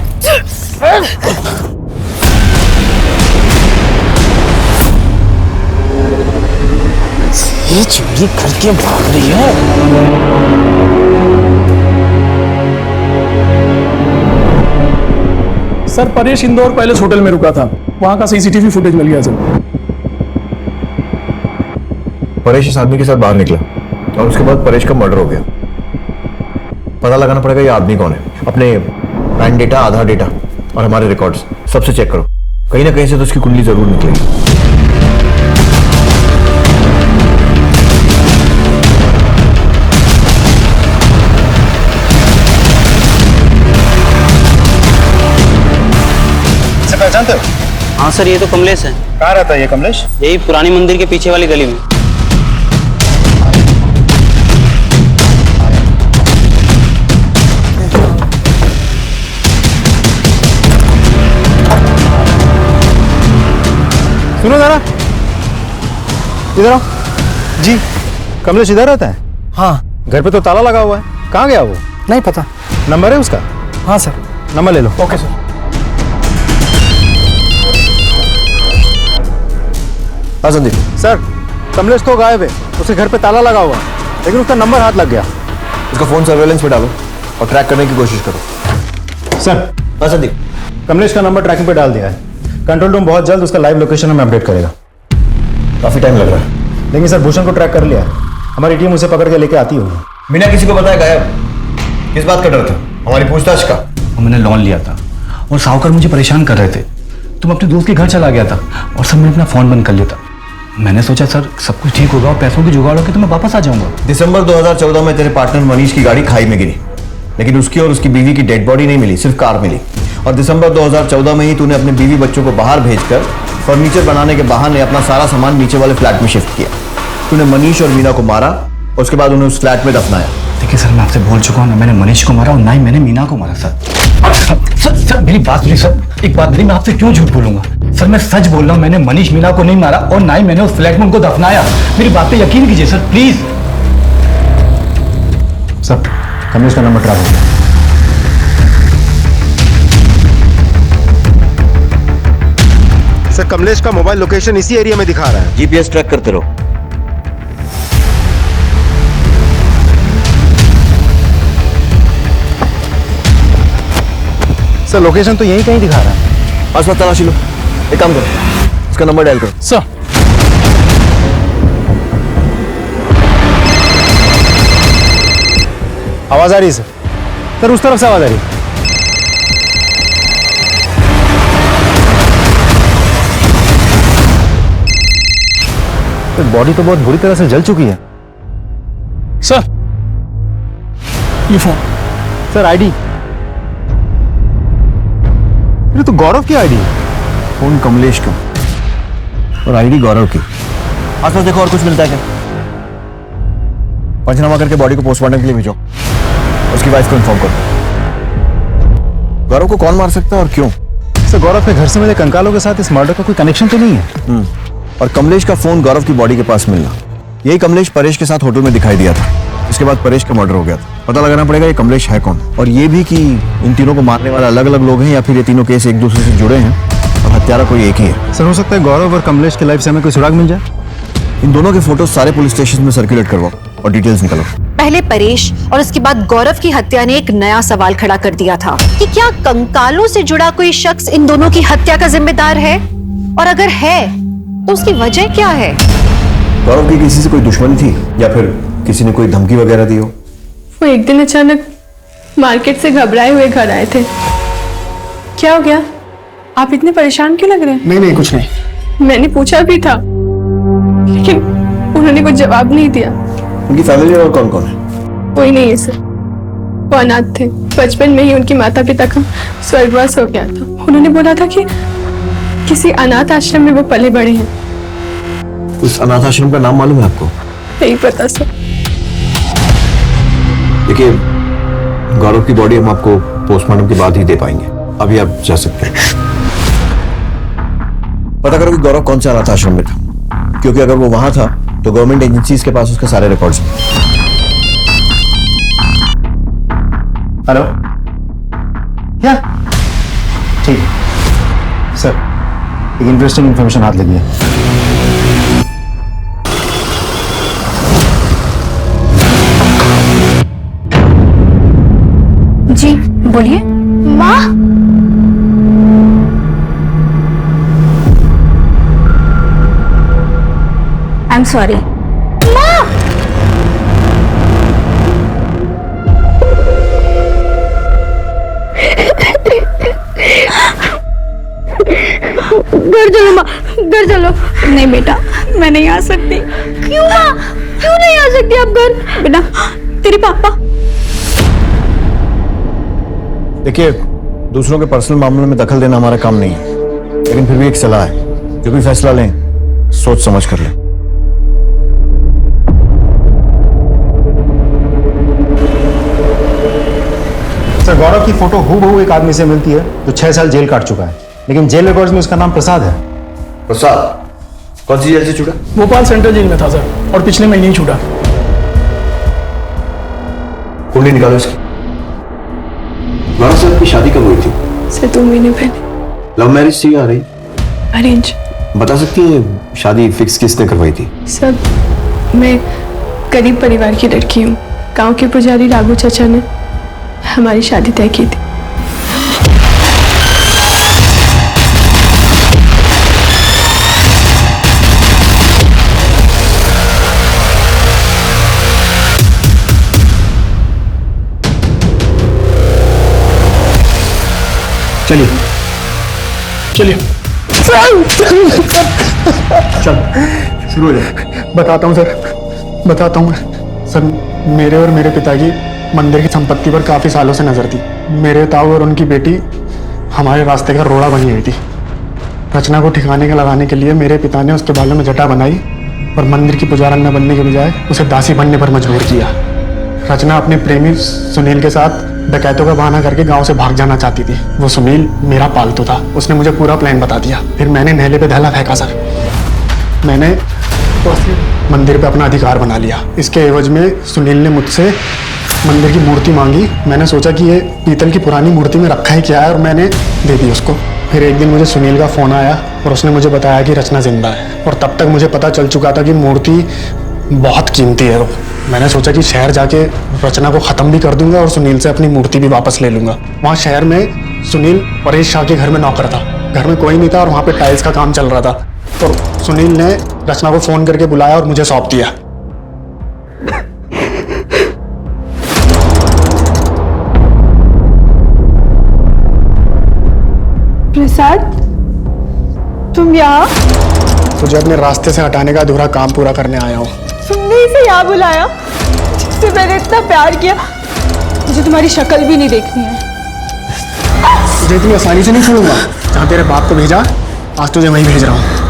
ये चोरी करके भाग रही है।
Sir Paresh Indore palace hotel में रुका था, वहां का सीसीटीवी फुटेज मिल गया सर।
परेश इस आदमी के साथ बाहर निकला और उसके बाद परेश का मर्डर हो गया। पता लगाना पड़ेगा ये आदमी कौन है। अपने बैंक डेटा, आधार डेटा और हमारे रिकॉर्ड्स सबसे चेक करो, कहीं ना कहीं से तो उसकी कुंडली जरूर निकलेगी।
पहचानते हो?
हाँ सर, ये तो कमलेश है।
कहाँ रहता है ये कमलेश?
यही पुरानी मंदिर के पीछे वाली गली में।
सुनो जरा, इधर आओ। जी, कमलेश इधर रहता है?
हाँ।
घर पे तो ताला लगा हुआ है, कहाँ गया वो?
नहीं पता।
नंबर है उसका?
हाँ सर।
नंबर ले लो।
Okay sir.
हाँ संदीप।
सर, कमलेश तो गायब है, उसके घर पे ताला लगा हुआ है, लेकिन उसका नंबर हाथ लग गया।
उसका फोन सर्वेलेंस पे डालो और ट्रैक करने की कोशिश करो।
सर।
हाँ संदीप।
कमलेश का नंबर ट्रैकिंग पे डाल दिया है, कंट्रोल रूम बहुत जल्द उसका लाइव लोकेशन हमें अपडेट करेगा।
काफी टाइम लग रहा है,
लेकिन सर भूषण को ट्रैक कर लिया है, हमारी टीम उसे पकड़ के लेके आती होगी।
बिना किसी को बताए गायब, किस बात का डर था? हमारी पूछताछ का।
मैंने लोन लिया था और साहूकार मुझे परेशान कर रहे थे, तुम अपने दोस्त के घर चला गया था और सब मैंने अपना फोन बंद कर लिया था। मैंने सोचा सर सब कुछ ठीक होगा और पैसों की जुगाड़ होगी तो मैं वापस आ जाऊंगा।
दिसंबर 2014 में तेरे पार्टनर मनीष की गाड़ी खाई में गिरी, लेकिन उसकी और उसकी बीवी की डेड बॉडी नहीं मिली, सिर्फ कार मिली। और दिसंबर 2014 में ही तूने अपने बीवी बच्चों को बाहर भेजकर फर्नीचर बनाने के बहाने अपना सारा सामान नीचे वाले फ्लैट में शिफ्ट किया। तूने मनीष और मीना को मारा और उसके बाद उन्हें उस फ्लैट में दफनाया।
देखिए सर, मैं आपसे बोल चुका हूँ, ना मैंने मनीष को मारा और ना ही मैंने मीना को मारा सर। सर मेरी बात सुनिए सर, एक बात नहीं, मैं आपसे क्यों झूठ बोलूंगा सर, मैं सच बोल रहा हूँ, मैंने मनीष मीना को नहीं मारा और ना ही मैंने उस फ्लैट में उनको दफनाया। मेरी बात पे यकीन कीजिए सर प्लीज।
सर कमलेश का नंबर ट्रैक हो गया।
सर कमलेश का मोबाइल लोकेशन इसी एरिया में दिखा रहा है।
जीपीएस ट्रैक करते रहो।
सर लोकेशन तो यहीं कहीं दिखा रहा है।
आसपास तलाशी लो। एक काम करो, इसका नंबर डायल करो।
सर
आवाज आ रही है सर। सर उस तरफ से आवाज आ रही है। बॉडी तो बहुत बुरी तरह से जल चुकी है।
सर ये फोन।
सर आईडी, ये तो गौरव की आईडी है।
फोन कमलेश का और आईडी गौरव की। आसपास देखो और कुछ मिलता है क्या? पंचनामा करके बॉडी को पोस्टमार्टम के लिए भेजो। उसकी वाइफ को इन्फॉर्म करो। गौरव को कौन मार सकता है और क्यों?
सर गौरव के घर से मिले कंकालों के साथ इस मर्डर का कोई कनेक्शन तो नहीं है।
और कमलेश का फोन गौरव की बॉडी के पास मिलना, यही कमलेश परेश के साथ होटल में दिखाई दिया था। इसके बाद परेश का मर्डर हो गया था। पता लगाना पड़ेगा ये कमलेश है कौन, और ये भी कि इन तीनों को मारने वाले अलग अलग लोग हैं या फिर ये तीनों केस एक दूसरे से जुड़े हैं और हत्यारा कोई एक ही है।
सर हो सकता है गौरव और कमलेश की लाइफ से हमें कोई सुराग मिल जाए।
इन दोनों के फोटो सारे पुलिस स्टेशन में सर्कुलेट करवाओ और डिटेल्स निकालो।
पहले परेश और उसके बाद गौरव की हत्या ने एक नया सवाल खड़ा कर दिया था कि क्या कंकालों से जुड़ा कोई शख्स इन दोनों की हत्या का जिम्मेदार है, और अगर है तो उसकी वजह क्या है?
गौरव की किसी से कोई दुश्मनी थी या फिर किसी ने कोई धमकी वगैरह दी हो?
वो एक दिन अचानक मार्केट से घबराए हुए घर आए थे। क्या हो गया? आप इतने परेशान क्यों लग रहे हैं?
नहीं कुछ नहीं।
मैंने पूछा भी था, लेकिन उन्होंने कुछ जवाब नहीं दिया।
उनकी फैमिली में और कौन कौन है?
कोई नहीं है सर, वो अनाथ थे। बचपन में ही उनके माता पिता का स्वर्गवास हो गया था। उन्होंने बोला था कि किसी अनाथ आश्रम में वो पले बड़े हैं।
उस अनाथ आश्रम का नाम मालूम है आपको?
नहीं पता सर।
देखिए गौरव की बॉडी हम आपको पोस्टमार्टम के बाद ही दे पाएंगे, अभी आप जा सकते हैं। पता करो कि गौरव कौन से अनाथ आश्रम में था, क्योंकि अगर वो वहां था तो गवर्नमेंट एजेंसीज के पास उसके सारे रिकॉर्ड्स हैं।
हेलो, क्या ठीक है सर, एक इंटरेस्टिंग इंफॉर्मेशन हाथ लगी है।
जी बोलिए।
माँ, आई एम सॉरी। घर चलो माँ, घर चलो। नहीं बेटा, मैं नहीं आ सकती। क्यों माँ, क्यों नहीं आ सकती आप घर? बेटा, तेरे पापा।
देखिए, दूसरों के पर्सनल मामलों में दखल देना हमारा काम नहीं है, लेकिन फिर भी एक सलाह है, जो भी फैसला लें सोच समझ कर लें।
सर, गौरव की फोटो हूबहू एक आदमी से मिलती है जो 6 साल जेल काट चुका है, लेकिन जेल रिकॉर्ड्स में उसका नाम प्रसाद है।
प्रसाद कौन सी जेल से छूटा?
भोपाल सेंट्रल जेल में था सर, और पिछले महीने ही छूटा।
कुंडली निकालो इसकी। गौरव से आपकी शादी कब हुई थी?
से 2 महीने पहले।
लव मैरिज थी या अरेंज?
अरेंज।
बता सकती हैं शादी फिक्स किसने करवाई थी?
सब, मैं गरीब परिवार की लड़की हूँ। गांव के पुजारी राघु चाचा ने हमारी शादी तय की थी।
चलिए
चलिए
चल शुरू हो जाए। बताता हूँ सर, बताता हूँ सर। मेरे और मेरे पिता की मंदिर की संपत्ति पर काफ़ी सालों से नज़र थी। मेरे ताऊ और उनकी बेटी हमारे रास्ते का रोड़ा बनी हुई थी। रचना को ठिकाने के लगाने के लिए मेरे पिता ने उसके बालों में जटा बनाई और मंदिर की पुजारन न बनने के बजाय उसे दासी बनने पर मजबूर किया। रचना अपने प्रेमी सुनील के साथ डकैतों का बहाना करके गांव से भाग जाना चाहती थी। वो सुनील मेरा पालतू था, उसने मुझे पूरा प्लान बता दिया। फिर मैंने नेले पे धैला फेंका सर। मैंने मंदिर पे अपना अधिकार बना लिया। इसके एवज में सुनील ने मुझसे मंदिर की मूर्ति मांगी। मैंने सोचा कि ये पीतल की पुरानी मूर्ति में रखा ही क्या है, और मैंने दे दी उसको। फिर एक दिन मुझे सुनील का फ़ोन आया और उसने मुझे बताया कि रचना जिंदा है, और तब तक मुझे पता चल चुका था कि मूर्ति बहुत कीमती है। वो मैंने सोचा कि शहर जाके रचना को ख़त्म भी कर दूंगा और सुनील से अपनी मूर्ति भी वापस ले लूँगा। वहाँ शहर में सुनील परेश शाह के घर में नौकर था। घर में कोई नहीं था और वहाँ पे टाइल्स का काम चल रहा था। तो सुनील ने रचना को फ़ोन करके बुलाया और मुझे सौंप दिया।
प्रसाद, तुम यहाँ?
तुझे अपने रास्ते से हटाने का अधूरा काम पूरा करने आया हूँ।
तुमने इसे यहाँ बुलाया जिससे मैंने इतना प्यार किया? मुझे तुम्हारी शक्ल भी नहीं देखनी है।
तुझे इतनी आसानी से नहीं छोड़ूंगा। जहाँ तेरे बाप को भेजा, आज तुझे वहीं भेज रहा हूँ।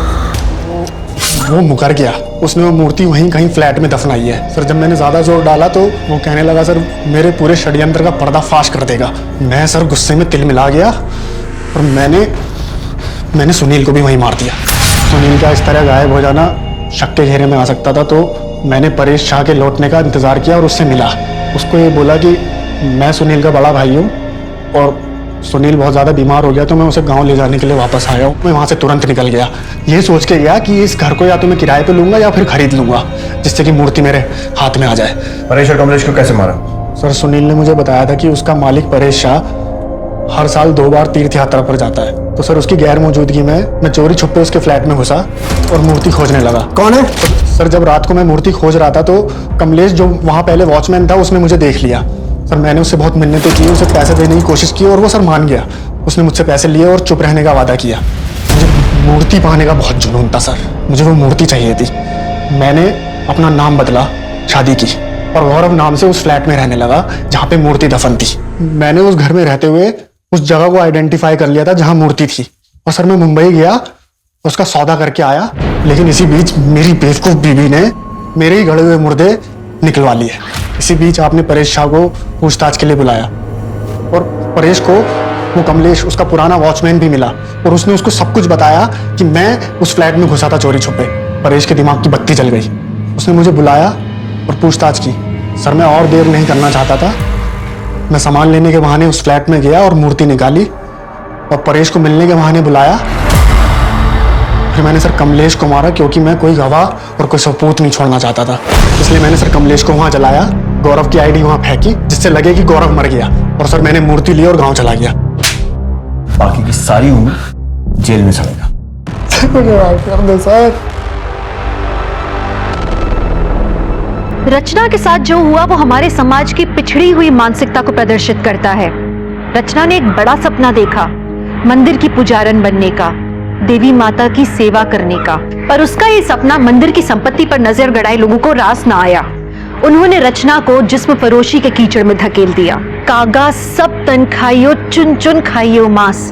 वो मुकर गया। उसने वो मूर्ति वहीं कहीं फ्लैट में दफनाई है। सर, जब मैंने ज़्यादा जोर डाला तो वो कहने लगा सर मेरे पूरे षड्यंत्र का पर्दाफाश कर देगा। मैं सर गुस्से में तिल मिला गया और मैंने सुनील को भी वहीं मार दिया। सुनील का इस तरह गायब हो जाना शक के घेरे में आ सकता था, तो मैंने परेश शाह के लौटने का इंतज़ार किया और उससे मिला। उसको ये बोला कि मैं सुनील का बड़ा भाई हूँ और सुनील बहुत ज़्यादा बीमार हो गया, तो मैं उसे गांव ले जाने के लिए वापस आया हूँ। मैं वहाँ से तुरंत निकल गया, ये सोच के गया कि इस घर को या तो मैं किराए पे लूँगा या फिर खरीद लूँगा, जिससे कि मूर्ति मेरे हाथ में आ जाए।
परेश और कमलेश को कैसे मारा?
सर, सुनील ने मुझे बताया था कि उसका मालिक परेश शाह हर साल 2 बार तीर्थ यात्रा पर जाता है। तो सर, उसकी गैर मौजूदगी में मैं चोरी छुपे उसके फ्लैट में घुसा और मूर्ति खोजने लगा।
कौन है?
सर, जब रात को मैं मूर्ति खोज रहा था तो कमलेश, जो वहाँ पहले वॉचमैन था, उसने मुझे देख लिया। सर, मैंने उससे बहुत मिन्नतें की, उसे पैसे देने की कोशिश की और वो सर मान गया। उसने मुझसे पैसे लिए और चुप रहने का वादा किया। मुझे मूर्ति पाने का बहुत जुनून था सर, मुझे वो मूर्ति चाहिए थी। मैंने अपना नाम बदला, शादी की, और गौरव नाम से उस फ्लैट में रहने लगा जहाँ पे मूर्ति दफन थी। मैंने उस घर में रहते हुए उस जगह को आइडेंटिफाई कर लिया था जहाँ मूर्ति थी। और सर, मैं मुंबई गया, उसका सौदा करके आया, लेकिन इसी बीच मेरी बेवकूफ बीवी ने मेरे ही गड़े हुए मुर्दे निकलवा लिए। इसी बीच आपने परेश शाह को पूछताछ के लिए बुलाया और परेश को
वो कमलेश उसका पुराना वॉचमैन भी मिला और उसने उसको सब कुछ बताया कि मैं उस फ्लैट में घुसा था चोरी छुपे। परेश के दिमाग की बत्ती जल गई। उसने मुझे बुलाया और पूछताछ की। सर मैं और देर नहीं करना चाहता था। मैं सामान लेने के बहाने उस फ्लैट में गया और मूर्ति निकाली और परेश को मिलने के बहाने बुलाया। फिर मैंने सर कमलेश को मारा क्योंकि मैं कोई गवाह और कोई सबूत नहीं छोड़ना चाहता था। इसलिए मैंने सर कमलेश को वहां जलाया, गौरव की आईडी वहां फेंकी जिससे लगे कि गौरव मर गया, और सर मैंने मूर्ति ली और गांव चला गया।
बाकी की सारी उम्र जेल में सड़ेगा।
रचना के साथ जो हुआ वो हमारे समाज की पिछड़ी हुई मानसिकता को प्रदर्शित करता है। रचना ने एक बड़ा सपना देखा, मंदिर की पुजारन बनने का, देवी माता की सेवा करने का, पर उसका ये सपना मंदिर की संपत्ति पर नजर गड़ाए लोगों को रास ना आया। उन्होंने रचना को जिस्म फरोशी के कीचड़ में धकेल दिया। कागा सब तन खाइयो, चुन चुन खाइयो मांस,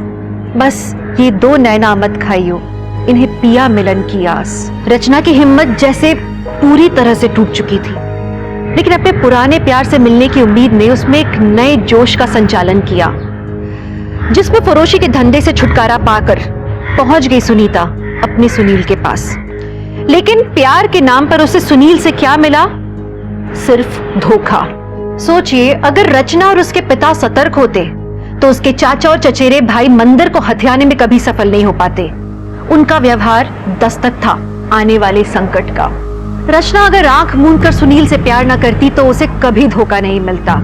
बस ये 2 नैना मत खाइयो, इन्हें पिया मिलन की आस। रचना की हिम्मत जैसे पूरी तरह से टूट चुकी थी, लेकिन अपने पुराने प्यार से मिलने की उम्मीद ने उसमें एक नए जोश का संचालन किया। जिसमें फरोशी के धंधे से छुटकारा पाकर पहुंच गई सुनीता अपने सुनील के पास। लेकिन प्यार के नाम पर उसे सुनील से क्या मिला? सिर्फ धोखा। सोचिए, अगर रचना और उसके पिता सतर्क होते तो उसके चाचा और चचेरे भाई मंदिर को हथियाने में कभी सफल नहीं हो पाते। उनका व्यवहार दस्तक था आने वाले संकट का। रचना अगर आंख मूंद कर सुनील से प्यार न करती तो उसे कभी धोखा नहीं मिलता।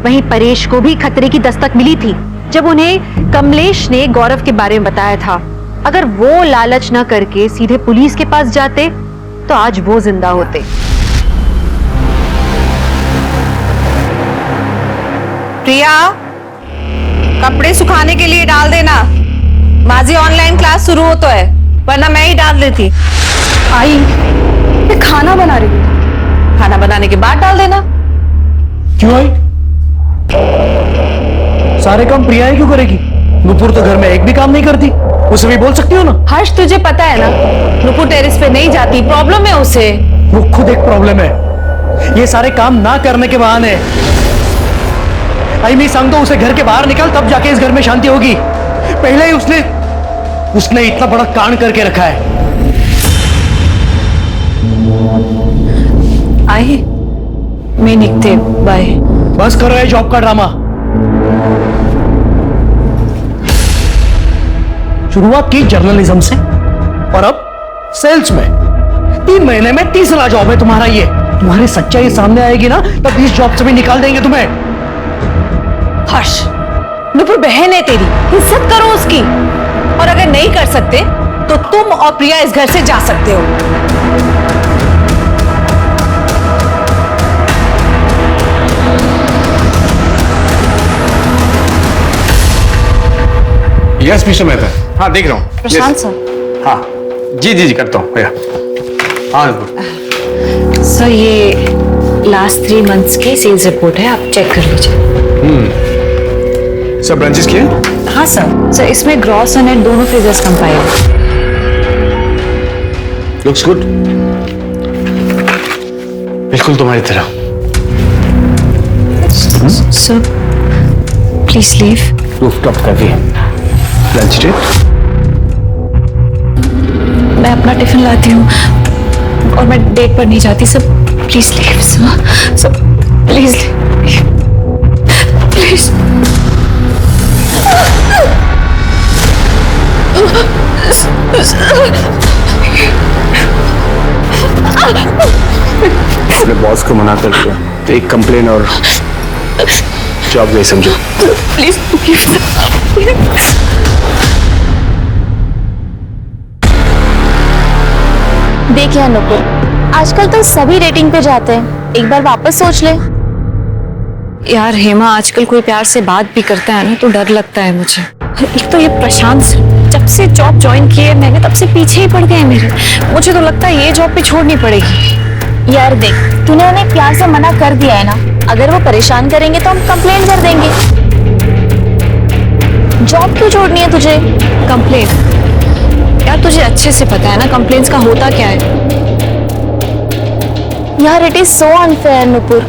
वहीं परेश को भी खतरे की दस्तक मिली थी जब उन्हें कमलेश ने गौरव के बारे में बताया था। अगर वो लालच न करके सीधे पुलिस के पास जाते तो आज वो जिंदा होते।
प्रिया, कपड़े सुखाने के लिए डाल देना, माजी ऑनलाइन क्लास शुरू हो तो है, वरना मैं ही डाल देती।
आई, मैं खाना बना रही हूँ।
खाना बनाने के बाद डाल देना।
क्यों आई? सारे काम प्रिया ही क्यों करेगी? नुपुर तो घर में एक भी काम नहीं करती, उसे भी बोल सकती हो ना।
हर्ष, तुझे पता है ना, नुपुर टेरेस पे नहीं जाती, प्रॉब्लम है उसे।
वो खुद एक प्रॉब्लम है, ये सारे काम ना करने के बहाने। आई मैं संग तो उसे घर के बाहर निकल, तब जाके इस घर में शांति होगी। पहले ही उसने इतना बड़ा कांड करके रखा है।
आई, मैं निकते, बाय।
बस कर रहे जॉब का ड्रामा। शुरुआत की जर्नलिज्म से और अब सेल्स में। 3 महीने में तीसरा जॉब है तुम्हारा ये। तुम्हारी सच्चाई सामने आएगी ना, तब इस जॉब से भी निकाल देंगे तुम्हें।
हर्ष, नुपुर बहन है तेरी, इज्जत करो उसकी। और अगर नहीं कर सकते तो तुम और प्रिया इस घर से जा सकते हो।
यस मिस्टर मेहता, हाँ देख रहा हूँ।
प्रशांत सर।
हाँ जी जी जी करता हूँ भैया। हाँ
सर, ये लास्ट 3 मंथ्स की सेल्स रिपोर्ट है, आप चेक कर लीजिए।
सर ब्रांचेस किए?
हाँ सर, इसमें ग्रॉस और नेट दोनों फिगर्स कंपाइल।
लुक्स गुड, बिल्कुल तुम्हारी तरह।
Sir please leave.
रूफटॉप काफी है। Lunch date?
मैं अपना टिफिन लाती हूँ और मैं डेट पर नहीं जाती। Sir please leave. Sir please please.
अपने बॉस को मना कर दिया तो एक कंप्लेन और जॉब नहीं समझो।
प्लीज
देखिए नुपुर, आजकल तो सभी रेटिंग पे जाते हैं, एक बार वापस सोच ले।
यार हेमा, आजकल कोई प्यार से बात भी करता है ना तो डर लगता है मुझे। एक तो ये प्रशांत, जब से जॉब ज्वाइन की है मैंने तब से पीछे ही पड़ गए मेरे। मुझे तो लगता है ये जॉब भी छोड़नी पड़ेगी।
यार देख, तूने उन्हें प्यार से मना कर दिया है ना, अगर वो परेशान करेंगे तो हम कंप्लेंट कर देंगे। जॉब क्यों छोड़नी है तुझे?
कंप्लेंट? यार तुझे अच्छे से पता है ना कंप्लेंट्स का होता क्या है।
यार it is so unfair Nupur,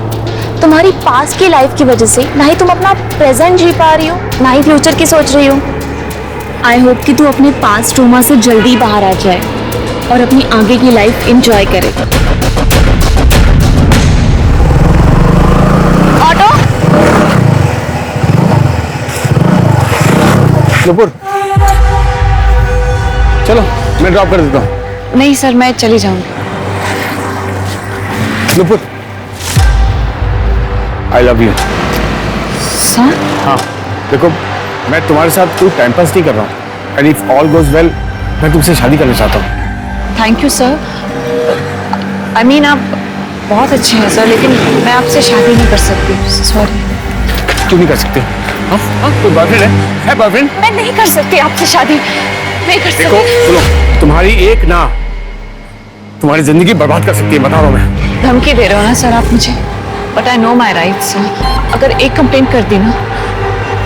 तुम्हारी पास्ट की लाइफ की वजह से ना ही तुम अपना प्रेजेंट जी पा रही हो, ना ही फ्यूचर की सोच रही हो। आई होप कि तू अपने पास्ट ट्रॉमा से जल्दी बाहर आ जाए और अपनी आगे की लाइफ एंजॉय करे। ऑटो।
नुपुर, चलो मैं ड्रॉप कर देता हूँ।
नहीं सर, मैं चली जाऊंगी।
Nupur, I love you.
Sir?
हाँ, देखो मैं तुम्हारे साथ कोई टाइम पास नहीं कर रहा हूँ। And if all goes well, मैं तुमसे शादी करना चाहता हूँ।
Thank you sir. I mean आप बहुत अच्छे हैं सर, लेकिन मैं आपसे शादी नहीं कर सकती। सॉरी।
क्यों नहीं कर सकते? कोई बॉयफ्रेंड है बॉयफ्रेंड?
मैं नहीं कर सकती आपसे शादी, नहीं कर सकती।
देखो सुनो, तुम्हारी एक ना तुम्हारी जिंदगी बर्बाद कर सकती है, बता रहा हूँ मैं।
धमकी दे रहे हो ना सर आप मुझे? But I know my right sir. अगर एक कंप्लेंट कर दी ना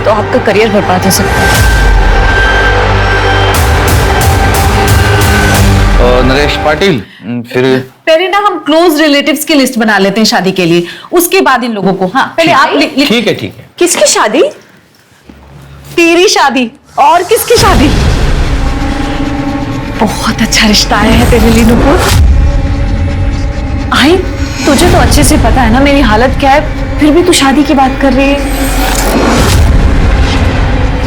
तो आपका करियर बर्बाद हो सकता है।
नरेश पाटिल, फिर
पहले ना हम क्लोज रिलेटिव्स की लिस्ट बना लेते हैं शादी के लिए, उसके बाद इन लोगों को। हाँ पहले आप
ठीक है ठीक है।
किसकी शादी? तेरी शादी। और किसकी शादी? बहुत अच्छा रिश्ता आया है तेरे लिए नुपुर।
आई, तुझे तो अच्छे से पता है ना मेरी हालत क्या है, फिर भी तू शादी की बात कर रही है।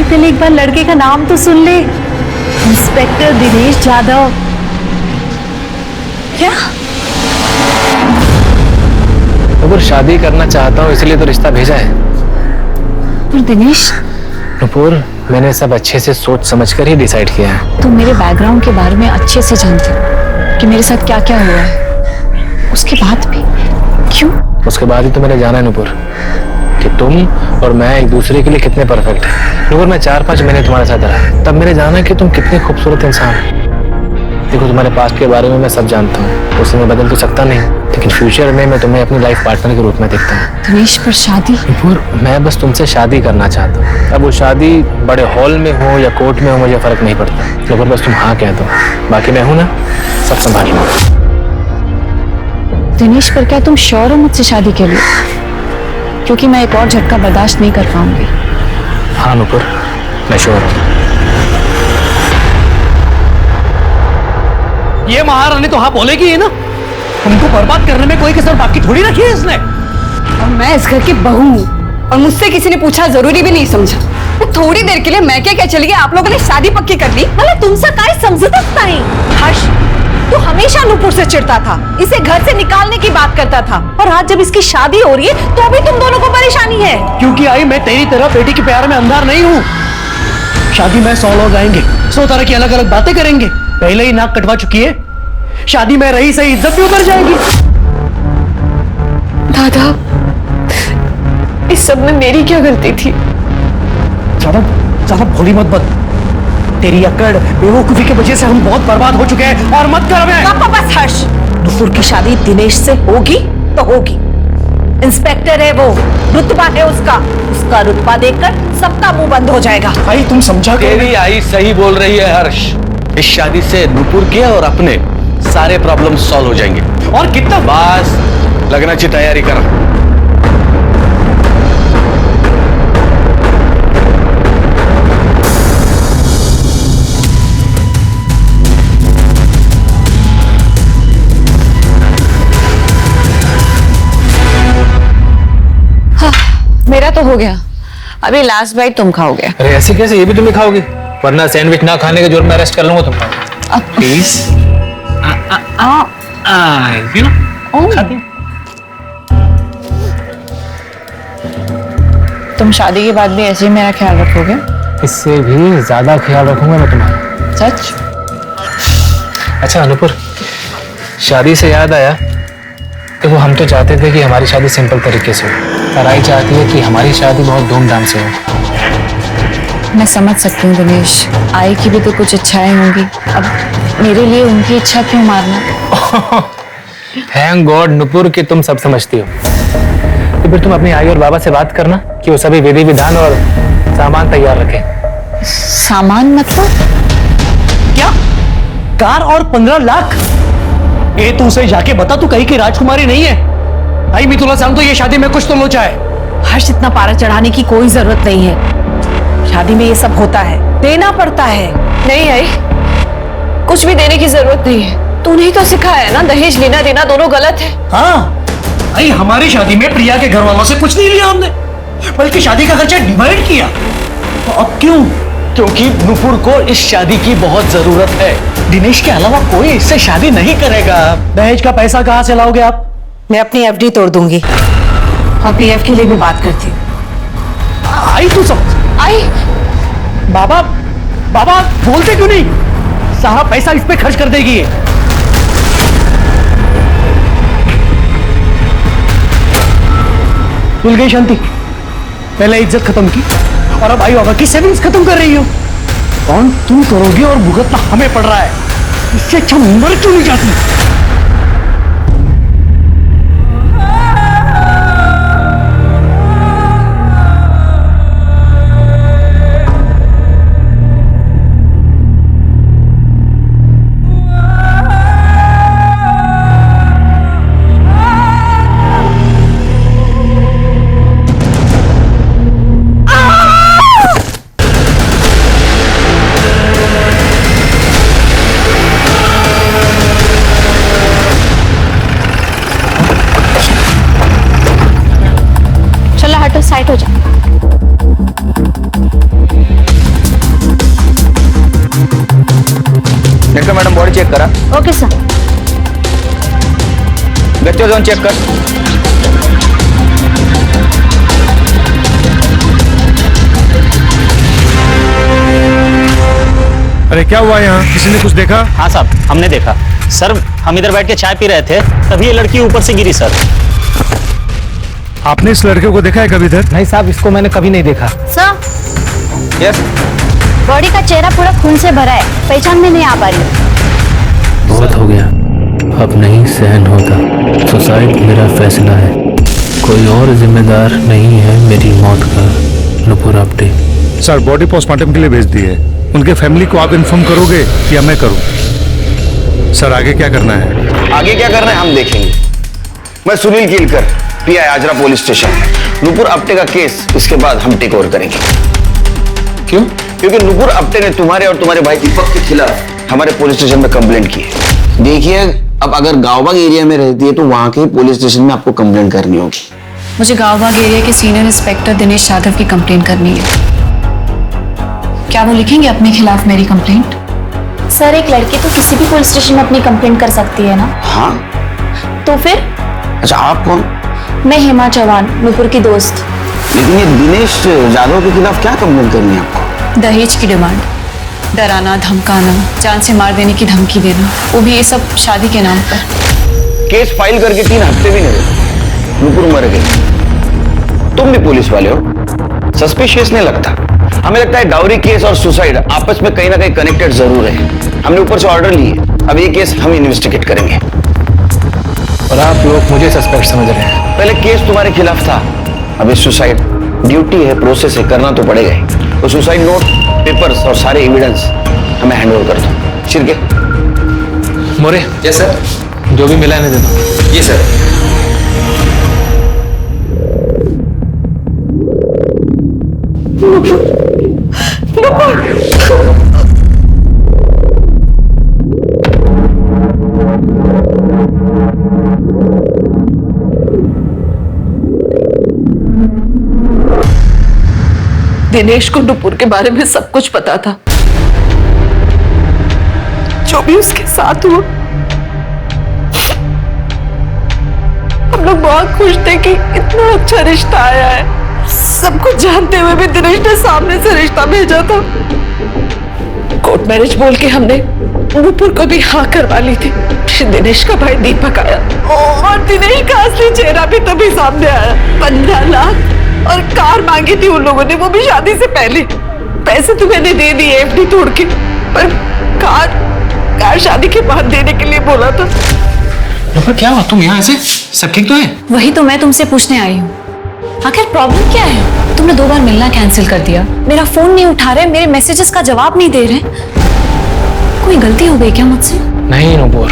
पहले एक बार लड़के का नाम तो सुन ले, इंस्पेक्टर दिनेश जाधव।
क्या?
नुपुर, शादी करना चाहता हूँ इसलिए तो रिश्ता भेजा है।
पर दिनेश,
नुपुर, मैंने सब अच्छे से सोच समझकर ही डिसाइड किया है।
तुम मेरे बैकग्राउंड के बारे में अच्छे से जानते हो कि मेरे साथ क्या क्या हुआ है, उसके बाद भी क्यों?
उसके बाद ही तो मैंने जाना है नुपुर कि तुम और मैं एक दूसरे के लिए कितने परफेक्ट हैं। नुपुर, मैं 4-5 महीने तुम्हारे साथ रहा, तब मैंने जाना कि तुम कितनी खूबसूरत इंसान हो। देखो, तुम्हारे पास्ट के बारे में मैं सब जानता हूँ, उसे मैं बदल तो सकता नहीं, लेकिन फ्यूचर में मैं तुम्हें अपनी लाइफ पार्टनर के रूप में देखता हूँ।
दिनेश, पर शादी?
नुपुर, मैं बस तुमसे शादी करना चाहता हूँ। अब वो शादी बड़े हॉल में हो या कोर्ट में हो, मुझे फर्क नहीं पड़ता। नुपुर, बस तुम हाँ कह दो, बाकी मैं हूं ना, सब संभाल लूंगा।
दिनेश, पर क्या तुम श्योर हो मुझसे शादी के लिए? क्योंकि मैं एक और झटका बर्दाश्त नहीं कर पाऊंगी।
हाँ नुपुर, मैं श्योर हूँ।
ये महारानी तो हाँ बोलेगी ही ना। तुमको बर्बाद करने में कोई कसर बाकी थोड़ी रखी है इसने।
और मैं इस घर की बहू हूँ और मुझसे किसी ने पूछा जरूरी भी नहीं समझा। वो थोड़ी देर के लिए मैं क्या चली गई, आप लोगों ने शादी पक्की कर ली।
मतलब तुमसे काय समझतच नहीं। हर्ष, तू हमेशा नुपुर से चिढ़ता था, इसे घर से निकालने की बात करता था, और आज जब इसकी शादी हो रही है तो अभी तुम दोनों को परेशानी है।
क्योंकि आई, मैं तेरी तरह बेटी के प्यार में अंधार नहीं हूँ। शादी में 100 लोग आएंगे, 100 तरह की अलग अलग बातें करेंगे। पहले ही नाक कटवा चुकी है, शादी में रही सही इज्जत भी उतर जाएगी।
दादा, इस सब में मेरी क्या गलती थी?
ज्यादा भोली मत बन। तेरी अकड़ बेवकूफी की वजह से हम बहुत बर्बाद हो चुके हैं। और मत कर हमें।
बस हर्ष, नुपुर की शादी दिनेश से होगी तो होगी। इंस्पेक्टर है वो, रुतबा है उसका रुतबा देखकर सबका मुंह बंद हो जाएगा।
भाई तुम समझा?
तेरी आई सही बोल रही है हर्ष। इस शादी से नुपुर के और अपने सारे प्रॉब्लम सॉल्व हो जाएंगे।
और कितना?
बस लगना चाहिए, तैयारी कर।
हाँ, मेरा तो हो गया, अभी लास्ट बाइट तुम खाओगे।
अरे ऐसे कैसे? ये भी तुम ही खाओगे? वरना सैंडविच ना खाने के जुर्म में अरेस्ट कर लूंगा तुमको। प्लीज।
तुम शादी के बाद भी ऐसे ही मेरा ख्याल रखोगे?
इससे भी ज्यादा ख्याल रखूंगा मैं तुम्हारा।
सच?
अच्छा अनुपुर, शादी से याद आया, देखो हम तो चाहते थे कि हमारी शादी सिंपल तरीके से हो, पर आई चाहती है कि हमारी शादी बहुत धूमधाम से हो।
मैं समझ सकती हूँ दिनेश, आई की भी तो कुछ इच्छाएं होंगी। अब मेरे लिए उनकी इच्छा क्यों मारना?
थैंक गॉड नुपुर कि तुम सब समझती हो। तो फिर तुम अपनी आई और बाबा से बात करना कि वो सभी विधि विधान और सामान तैयार रखें।
सामान मतलब?
क्या? कार और 15 लाख? ये तू उसे जाके बता, तू कहीं की राजकुमारी नहीं है। आई मैं तुला सांगतो ये शादी में कुछ तो लोचा है।
हर्ष, इतना पारा चढ़ाने की कोई जरूरत नहीं है। शादी में ये सब होता है, देना पड़ता है। नहीं आई, कुछ भी देने की जरूरत नहीं है। तूने ही तो सिखाया है ना, दहेज लेना देना दोनों गलत है।
हाँ, आई हमारी शादी में प्रिया के घर वालों से कुछ नहीं लिया हमने, बल्कि शादी का खर्चा डिवाइड किया। तो अब क्यों? क्योंकि नुपुर को इस शादी की बहुत जरूरत है। दिनेश के अलावा कोई इससे शादी नहीं करेगा। दहेज का पैसा कहाँ से लाओगे आप?
मैं अपनी एफडी तोड़ दूंगी और पीएफ के लिए भी बात करती हूँ।
आई तू सब
आई
बाबा बाबा बोलते क्यों नहीं? सारा पैसा इस पे खर्च कर देगी ये। भूल गई शांति, पहले इज्जत खत्म की और अब आई बाबा की सेविंग्स खत्म कर रही हो। कौन तुम करोगी और भुगतना हमें पड़ रहा है। इससे अच्छा मर क्यों नहीं जाती?
साइड हो जा।
नेक्स्ट मैडम बॉडी चेक करा।
Okay sir.
बच्चों जोन चेक कर।
अरे क्या हुआ यहाँ? किसी ने कुछ देखा?
हाँ साहब, हमने देखा। सर हम इधर बैठ के चाय पी रहे थे, तभी ये लड़की ऊपर से गिरी सर।
आपने इस लड़के को देखा है कभी इधर?
नहीं साहब, इसको मैंने कभी नहीं देखा।
Sir,
yes.
बॉडी का चेहरा पूरा खून से भरा है, पहचान में नहीं आ पा रही।
बहुत हो गया, अब नहीं सहन होता। सुसाइड मेरा फैसला है, कोई और जिम्मेदार नहीं है मेरी मौत का। Nupur Apte.
Sir, body postmortem के लिए भेज दी है। उनके फैमिली को आप इन्फॉर्म करोगे या मैं करूं? सर, आगे क्या करना है?
आगे क्या करना है हम देखेंगे। मैं Sunil Keelkar, PI Ajara police station. Nupur Apte का केस इसके बाद हम टेक ओवर करेंगे। क्यों? क्योंकि नुपुर आप्टे ने तुम्हारे और तुम्हारे भाई दीपक के खिलाफ हमारे पुलिस स्टेशन में कंप्लेंट की है। देखिए, अब अगर गांवबाग एरिया में रहती है तो वहां के पुलिस स्टेशन में आपको कंप्लेंट करनी होगी।
मुझे गांवबाग एरिया के सीनियर इंस्पेक्टर दिनेश यादव की कंप्लेंट करनी है। क्या वो लिखेंगे अपने खिलाफ मेरी कंप्लेंट?
सर, एक लड़की तो किसी भी पुलिस स्टेशन में अपनी कंप्लेंट कर सकती है ना?
हाँ।
तो फिर?
अच्छा, आप कौन?
मैं हेमा चौहान, नुपुर की दोस्त।
लेकिन ये दिनेश यादव के खिलाफ क्या कंप्लेंट करनी है आपको?
दहेज की डिमांड, डराना, धमकाना, जान से मार देने की धमकी देना, वो भी ये सब शादी के नाम पर।
केस फाइल करके 3 हफ्ते भी नहीं हुए, नुपुर मर गई। तुम भी पुलिस वाले हो, सस्पिशियस नहीं लगता? हमें लगता है डाउरी केस और सुसाइड आपस में कहीं ना कहीं कनेक्टेड जरूर है। हमने ऊपर से ऑर्डर लिए, अब ये केस हम इन्वेस्टिगेट करेंगे।
और आप लोग मुझे सस्पेक्ट समझ रहे हैं?
पहले केस तुम्हारे खिलाफ था, अभी सुसाइड। ड्यूटी है, प्रोसेस है, करना तो पड़ेगा ही। तो सुसाइड नोट, पेपर्स और सारे एविडेंस हमें हैंड ओवर कर दो। शिरके।
मोरे।
Yes sir.
जो भी मिला है दे दो।
ये सर।
दिनेश को नुपुर के बारे में सब कुछ पता था। जो भी उसके साथ हुआ, हम लोग बहुत खुश थे कि इतना अच्छा रिश्ता आया है। सब कुछ जानते हुए भी दिनेश ने सामने से रिश्ता भेजा था। कोर्ट मैरिज बोल के हमने नुपुर को भी हाँ करवा ली थी। फिर दिनेश का भाई दीपक आया और दिनेश का असली चेहरा भी तभी सामने आया। 15 लाख और कार मांगी थी उन लोगों ने, वो भी शादी से पहले। पैसे तो मैंने दे दिए एफडी तोड़ के, पर कार शादी के बाद देने के लिए बोला था।
क्या हुआ? तुम यहाँ ऐसे? सब ठीक तो है?
वही तो मैं तुमसे पूछने आई हूँ, आखिर प्रॉब्लम क्या है? तुमने 2 बार मिलना कैंसिल कर दिया, मेरा फोन नहीं उठा रहे, मेरे मैसेजेस का जवाब नहीं दे रहे। कोई गलती हो गई क्या मुझसे?
नहीं नुपुर,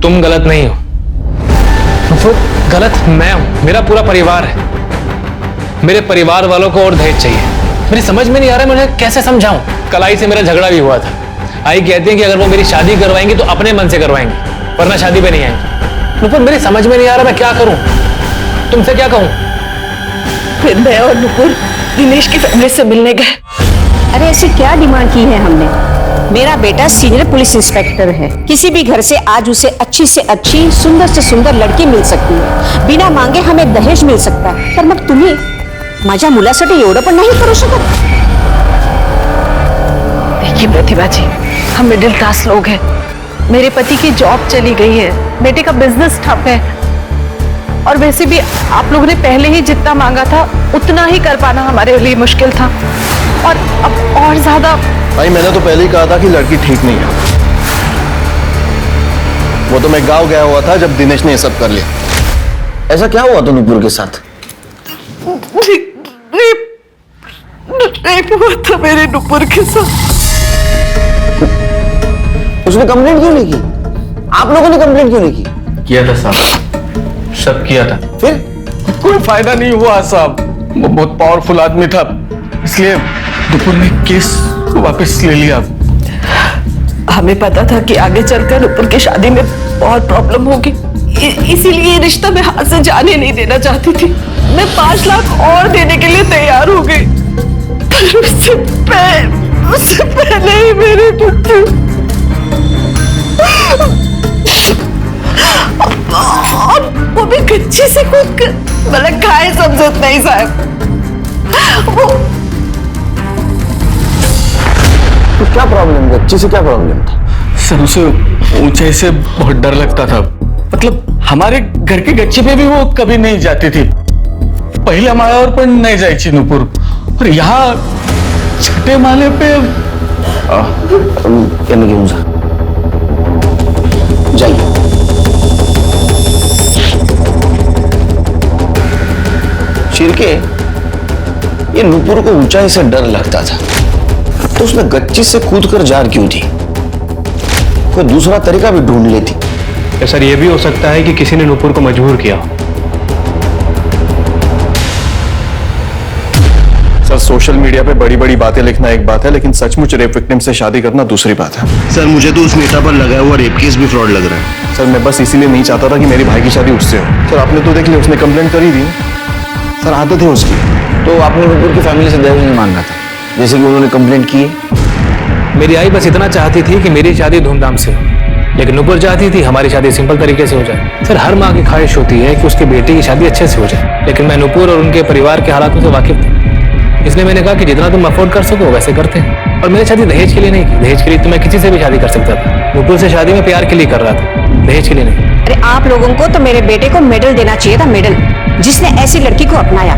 तुम गलत नहीं हो। नुपुर, गलत मैं हूं, मेरा पूरा परिवार है। मेरे परिवार वालों को और दहेज चाहिए। मेरी समझ में नहीं आ रहा है, मुझे कैसे समझाऊं। कलाई से मेरा झगड़ा भी हुआ था। आई कहती हैं कि अगर वो मेरी शादी करवाएंगी तो अपने मन से करवाएंगी, वरना शादी पे नहीं आएंगी। नुपुर, मेरी समझ में नहीं आ रहा मैं क्या करूं, तुमसे क्या कहूं।
फिर मैं और नुपुर दिनेश की फैमिली से मिलने गए।
अरे ऐसी क्या डिमांड की है हमने? मेरा बेटा सीनियर पुलिस इंस्पेक्टर है। किसी भी घर से आज उसे अच्छी से अच्छी, सुंदर से सुंदर लड़की मिल सकती है। बिना मांगे हमें दहेज मिल सकता है। पर मग तुम्ही माझ्या मुलासाठी एवढं पण नाही करू शकत?
देखिए प्रतिभा जी, हम मिडिल क्लास लोग हैं। मेरे पति की जॉब चली गई है, बेटे का बिजनेस ठप है, और वैसे भी आप लोगों ने पहले ही जितना मांगा था उतना ही कर पाना हमारे लिए मुश्किल था, और अब और ज्यादा।
भाई मैंने तो पहले ही कहा था कि लड़की ठीक नहीं है। वो तो मैं गांव गया हुआ था जब दिनेश ने ये सब कर लिया।
ऐसा क्या हुआ था नुपुर के साथ?
रेप हुआ था मेरे नुपुर के साथ।
उसने कंप्लेंट क्यों नहीं की? आप लोगों ने कंप्लेंट क्यों नहीं की?
किया था साहब, सब किया था।
फिर
कोई फायदा नहीं हुआ साहब। वो बहुत पावरफुल आदमी था, इसलिए नुपुर ने केस वापस ले लिया।
हमें पता था कि आगे चलकर नुपुर की शादी में बहुत प्रॉब्लम होगी, इसीलिए ये रिश्ता मैं हाथ से जाने नहीं देना चाहती थी। मैं 5 लाख और देने के लिए तैयार हो गई, पर उससे पहले ही मेरे पुत्र वो भी कच्ची से कूद कर, मतलब खाए समझत नहीं साहब।
तो क्या प्रॉब्लम था? अच्छे से क्या प्रॉब्लम था?
सर उसे ऊंचाई से बहुत डर लगता था। मतलब हमारे घर के गच्चे पे भी वो कभी नहीं जाती थी। पहले माळ्यावर पण नहीं जायची नुपुर, और यहाँ छठे माले पे
यानी घेऊन जा, जाइए। शिरके, ये नुपुर को ऊंचाई से डर लगता था, तो उसने गच्ची से कूदकर जार क्यों थी? कोई दूसरा तरीका भी ढूंढ लेती।
सर ये भी हो सकता है कि किसी ने नुपुर को मजबूर किया।
सर सोशल मीडिया पे बड़ी बड़ी बातें लिखना एक बात है, लेकिन सचमुच रेप विक्टिम से शादी करना दूसरी बात है।
सर मुझे तो उस नेता पर लगाया हुआ रेप केस भी फ्रॉड लग रहा है।
सर मैं बस इसीलिए नहीं चाहता था कि मेरी भाई की शादी उससे हो। सर आपने तो देख लिया, उसने कंप्लेंट कर ही दी। सर आदत है उसकी।
तो आपने नुपुर की फैमिली से दहेज नहीं मांगा था, जैसे कि उन्होंने कंप्लेंट की है?
मेरी आई बस इतना चाहती थी कि मेरी शादी धूमधाम से हो, लेकिन नुपुर चाहती थी हमारी शादी सिंपल तरीके से हो जाए। सर हर माँ की ख्वाहिश होती है कि उसके बेटे की शादी अच्छे से हो जाए, लेकिन मैं नुपुर और उनके परिवार के हालातों से वाकिफ था, इसलिए मैंने कहा कि जितना तुम अफोर्ड कर सको वैसे करते हैं। और मैंने शादी दहेज के लिए नहीं की। दहेज के लिए तो मैं किसी से भी शादी कर सकता था। नुपुर से शादी में प्यार के लिए कर रहा था, दहेज के लिए नहीं।
अरे आप लोगों को तो मेरे बेटे को मेडल देना चाहिए था, मेडल, जिसने ऐसी लड़की को अपनाया,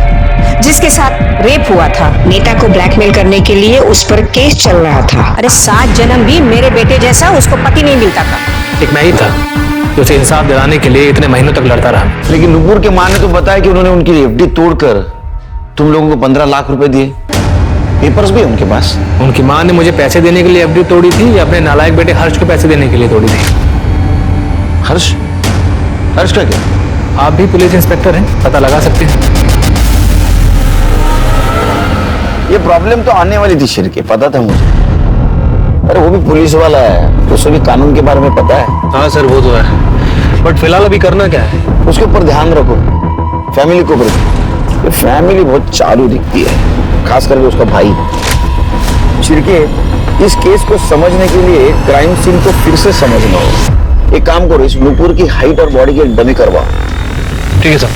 जिसके साथ रेप हुआ था। नेता को ब्लैकमेल करने के लिए उस पर केस चल रहा था। अरे 7 जन्म भी मेरे बेटे जैसा उसको पति नहीं मिलता था।
एक मैं ही था जो उसे इंसाफ दिलाने के लिए इतने महीनों तक लड़ता रहा।
लेकिन नुपुर के माँ ने तो बताया कि उन्होंने उनकी एफडी तोड़कर तुम लोगों को 15 लाख रुपए दिए। पेपर्स भी है उनके पास।
उनकी माँ ने मुझे पैसे देने के लिए एफडी तोड़ी थी या अपने नालायक बेटे हर्ष को पैसे देने के लिए तोड़ी थी?
हर्ष? हर्ष का क्या?
आप भी पुलिस इंस्पेक्टर हैं, पता लगा सकते हैं।
ये प्रॉब्लम तो आने वाली थी शिरके, पता था मुझे। अरे वो भी पुलिस वाला है, तो उसे भी कानून के बारे में पता है।
हाँ सर वो तो है, बट फिलहाल अभी करना क्या है?
उसके ऊपर ध्यान रखो, फैमिली को रखो। ये फैमिली बहुत चालू दिखती है, खास करके उसका भाई। शिरके, इस केस को समझने के लिए क्राइम सीन को फिर से समझना होगा। एक काम करो, इस नुपुर की हाइट और बॉडी की एक डमी करवाओ।
ठीक है सर।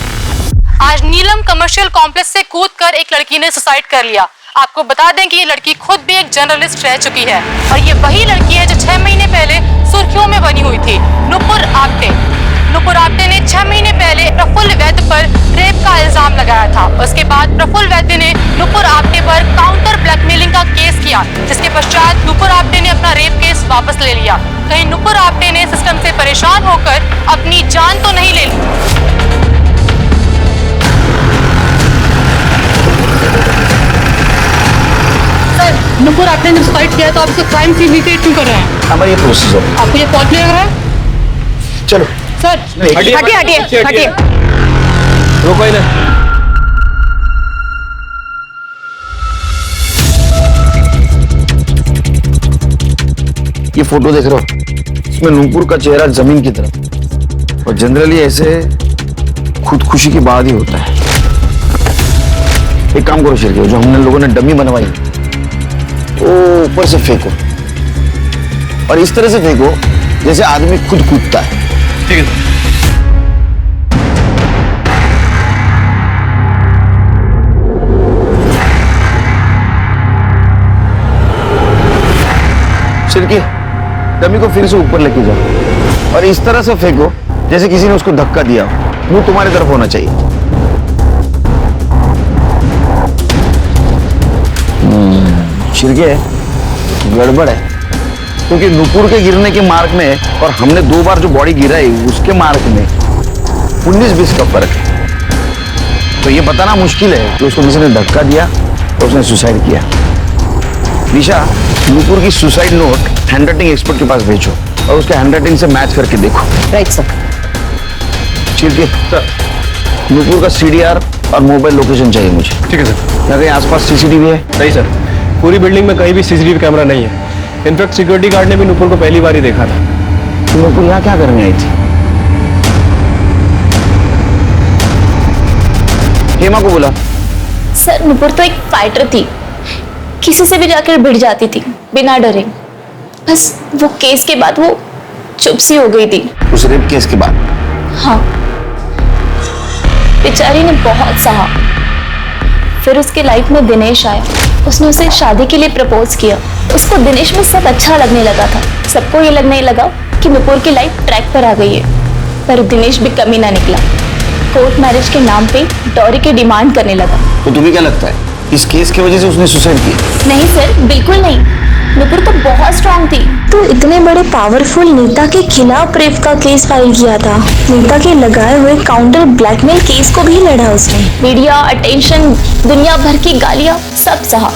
आज नीलम कमर्शियल कॉम्प्लेक्स से कूदकर एक लड़की ने सुसाइड कर लिया। आपको बता दें कि ये लड़की खुद भी एक जर्नलिस्ट रह चुकी है, और ये वही लड़की है जो 6 महीने पहले सुर्खियों में बनी हुई थी, नुपुर आप्टे। नुपुर आप्टे ने 6 महीने पहले प्रफुल्ल वैद्य पर रेप का इल्जाम लगाया था। उसके बाद प्रफुल्ल वैद्य ने नुपुर आप्टे पर काउंटर ब्लैकमेलिंग का केस किया, जिसके पश्चात नुपुर आप्टे ने अपना रेप केस वापस ले लिया। कहीं नुपुर आप्टे ने सिस्टम से परेशान होकर अपनी जान तो नहीं ले ली? नुपुर आपने जब सुसाइड किया तो आप इसको क्राइम सीन रिक्रिएट क्यों कर रहे हैं?
हमारी प्रोसीजर।
आपको ये फॉल्ट लग रहा है?
चलो
सर
हटिए,
हटिए हटिए हटिए।
रोको इन्हें।
ये फोटो देख रहे हो, इसमें नूपुर का चेहरा जमीन की तरफ, और जनरली ऐसे खुदकुशी के बाद ही होता है। एक काम करो शिरके, जो हमने लोगों ने डमी बनवाई वो ऊपर से फेंको, और इस तरह से फेंको जैसे आदमी खुद कूदता है।
ठीक है।
शिरके, डमी को फिर से ऊपर लेके जाओ और इस तरह से फेंको जैसे किसी ने उसको धक्का दिया हो। मुंह तुम्हारी तरफ होना चाहिए। शिरके, गड़बड़ है, क्योंकि नूपुर के गिरने के मार्क में और हमने 2 बार जो बॉडी गिराई उसके मार्क में 19-20 का फर्क है। तो ये बताना मुश्किल है कि उसको किसी ने धक्का दिया और उसने सुसाइड किया। निशा, नूपुर की सुसाइड नोट हैंडराइटिंग एक्सपर्ट के पास भेजो और उसके हैंडराइटिंग से मैच करके देखो।
Right sir.
शिरके, नूपुर का CDR और मोबाइल लोकेशन चाहिए मुझे।
ठीक है सर।
क्या कहीं आसपास CCTV है?
नहीं सर, पूरी बिल्डिंग में कहीं भी CCTV कैमरा नहीं है। इनफैक्ट सिक्योरिटी गार्ड ने भी नूपुर को पहली बार ही देखा था।
तो नूपुर यहाँ क्या करने आई थी? हेमा को बोला।
सर नुपुर तो एक फाइटर थी, किसी से भी जाकर भिड़ जाती थी बिना डरे। बस वो केस के बाद वो चुप सी हो गई थी।
उस रेप केस के बाद?
हाँ, बेचारी ने बहुत सहा। फिर उसके लाइफ में दिनेश आया, उसने उसे शादी के लिए प्रपोज किया। उसको दिनेश में सब अच्छा लगने लगा था। सबको ये लगने लगा कि नुपुर की लाइफ ट्रैक पर आ गई है, पर दिनेश भी कमी ना निकला। कोर्ट मैरिज के नाम पे डॉरी की डिमांड करने लगा।
तो तुम्हें क्या लगता है इस केस की वजह से उसने सुसाइड की?
नहीं सर, बिल्कुल नहीं। नुपुर तो बहुत स्ट्रांग थी।
तो इतने बड़े पावरफुल नेता के खिलाफ रेप का केस फाइल किया था। नेता के लगाए हुए काउंटर ब्लैकमेल केस को भी लड़ा उसने।
मीडिया अटेंशन, दुनिया भर की गालियां, सब सहा।